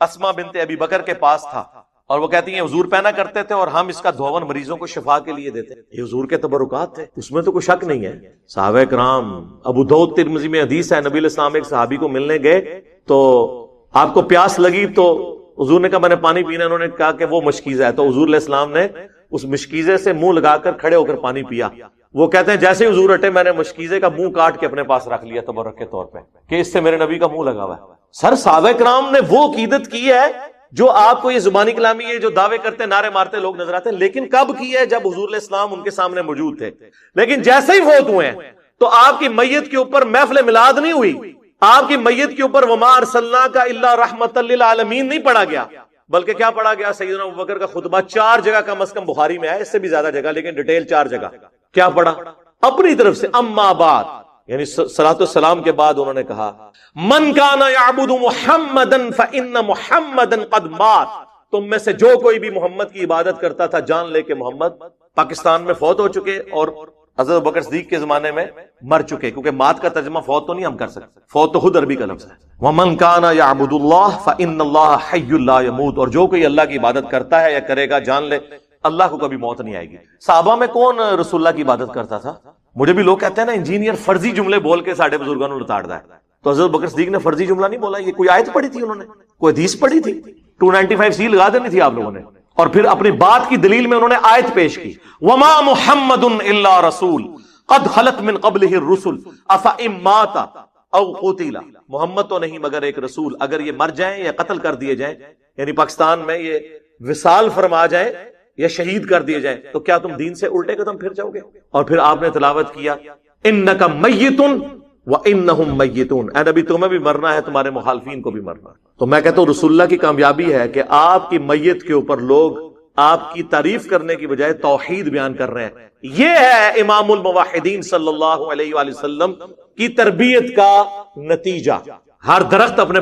اسما بنت ابی بکر کے پاس تھا, اور وہ کہتی ہیں حضور پہنا کرتے تھے اور ہم اس کا دھون مریضوں کو شفا کے لیے دیتے. یہ حضور کے تبرکات تھے, اس میں تو کوئی شک نہیں ہے. صحابہ کرام, ابو داؤد ترمذی میں حدیث ہے نبی علیہ السلام ایک صحابی کو ملنے گئے تو آپ کو پیاس لگی تو حضور نے کہا میں نے پانی پینا, انہوں نے کہا کہ وہ مشکیزہ ہے, تو حضور علیہ السلام نے اس مشکیزے سے منہ لگا کر کھڑے ہو کر پانی پیا. وہ کہتے ہیں جیسے ہی حضور ہٹے میں نے مشکیزے کا منہ کاٹ کے اپنے پاس رکھ لیا تبرک کے طور پہ کہ اس سے میرے نبی کا منہ لگا ہوا ہے. سر صحابہ کرام نے وہ عقیدت کی ہے جو آپ کو یہ زبانی کلامی ہے جو دعوے کرتے نعرے مارتے لوگ نظر آتے ہیں, لیکن کب کی ہے جب حضور علیہ السلام ان کے سامنے موجود تھے. لیکن جیسے ہی فوت ہوئے ہیں تو آپ کی میت کے اوپر محفل میلاد نہیں ہوئی, آپ کی میت کے اوپر وما ارسلناک الا رحمۃ للعالمین نہیں پڑھا گیا, بلکہ کیا پڑھا گیا؟ سیدنا ابوبکر کا خطبہ 4 جگہ کم از کم بخاری میں ہے, اس سے بھی زیادہ جگہ لیکن ڈیٹیل 4 جگہ. کیا پڑھا؟ اپنی طرف سے اما بعد, یعنی صلاۃ والسلام کے بعد انہوں نے کہا من کان یعبد محمدا فان محمدا قد مات, تم میں سے جو کوئی بھی محمد کی عبادت کرتا تھا جان لے کہ محمد پاکستان میں فوت ہو چکے اور حضرت ابوبکر صدیق کے زمانے میں مر چکے, کیونکہ مات کا ترجمہ فوت تو نہیں ہم کر سکتے, فوت تو خود عربی کا لفظ ہے. ومن کان یعبد اللہ فان اللہ حی لا یموت, اور جو کوئی اللہ کی عبادت کرتا ہے یا کرے گا جان لے اللہ کو کبھی موت نہیں آئے گی. صحابہ میں کون رسول اللہ کی عبادت کرتا تھا؟ مجھے بھی لوگ کہتے ہیں نا انجینئر فرضی جملے بول کے ساڑھے بزرگوں نے اتاردا ہے, تو حضرت بکر صدیق نے فرضی جملہ نہیں بولا, یہ کوئی آیت پڑھی تھی انہوں نے, کوئی حدیث پڑھی تھی, 295 سی لگا دینی تھی آپ لوگوں نے, اور پھر اپنی بات کی دلیل میں انہوں نے آیت پیش کی وما محمد الا رسول قد خلت من قبلہ الرسل افئن مات او قتل، محمد تو نہیں مگر ایک رسول، اگر یہ مر جائیں یا قتل کر دیے جائیں، یعنی پاکستان میں یہ وصال فرما جائیں یا شہید کر دیے جائیں، تو کیا تم دین سے الٹے قدم پھر جاؤ گے؟ اور پھر آپ نے تلاوت کیا انک میت وانہم میتون، اے نبی تمہیں بھی مرنا ہے، تمہارے مخالفین کو بھی مرنا ہے۔ تو میں کہتا ہوں رسول اللہ کی کامیابی ہے کہ آپ کی میت کے اوپر لوگ آپ کی تعریف کرنے کی بجائے توحید بیان کر رہے ہیں۔ یہ ہے امام الموحدین صلی اللہ علیہ وآلہ وسلم کی تربیت کا نتیجہ۔ ہر درخت اپنے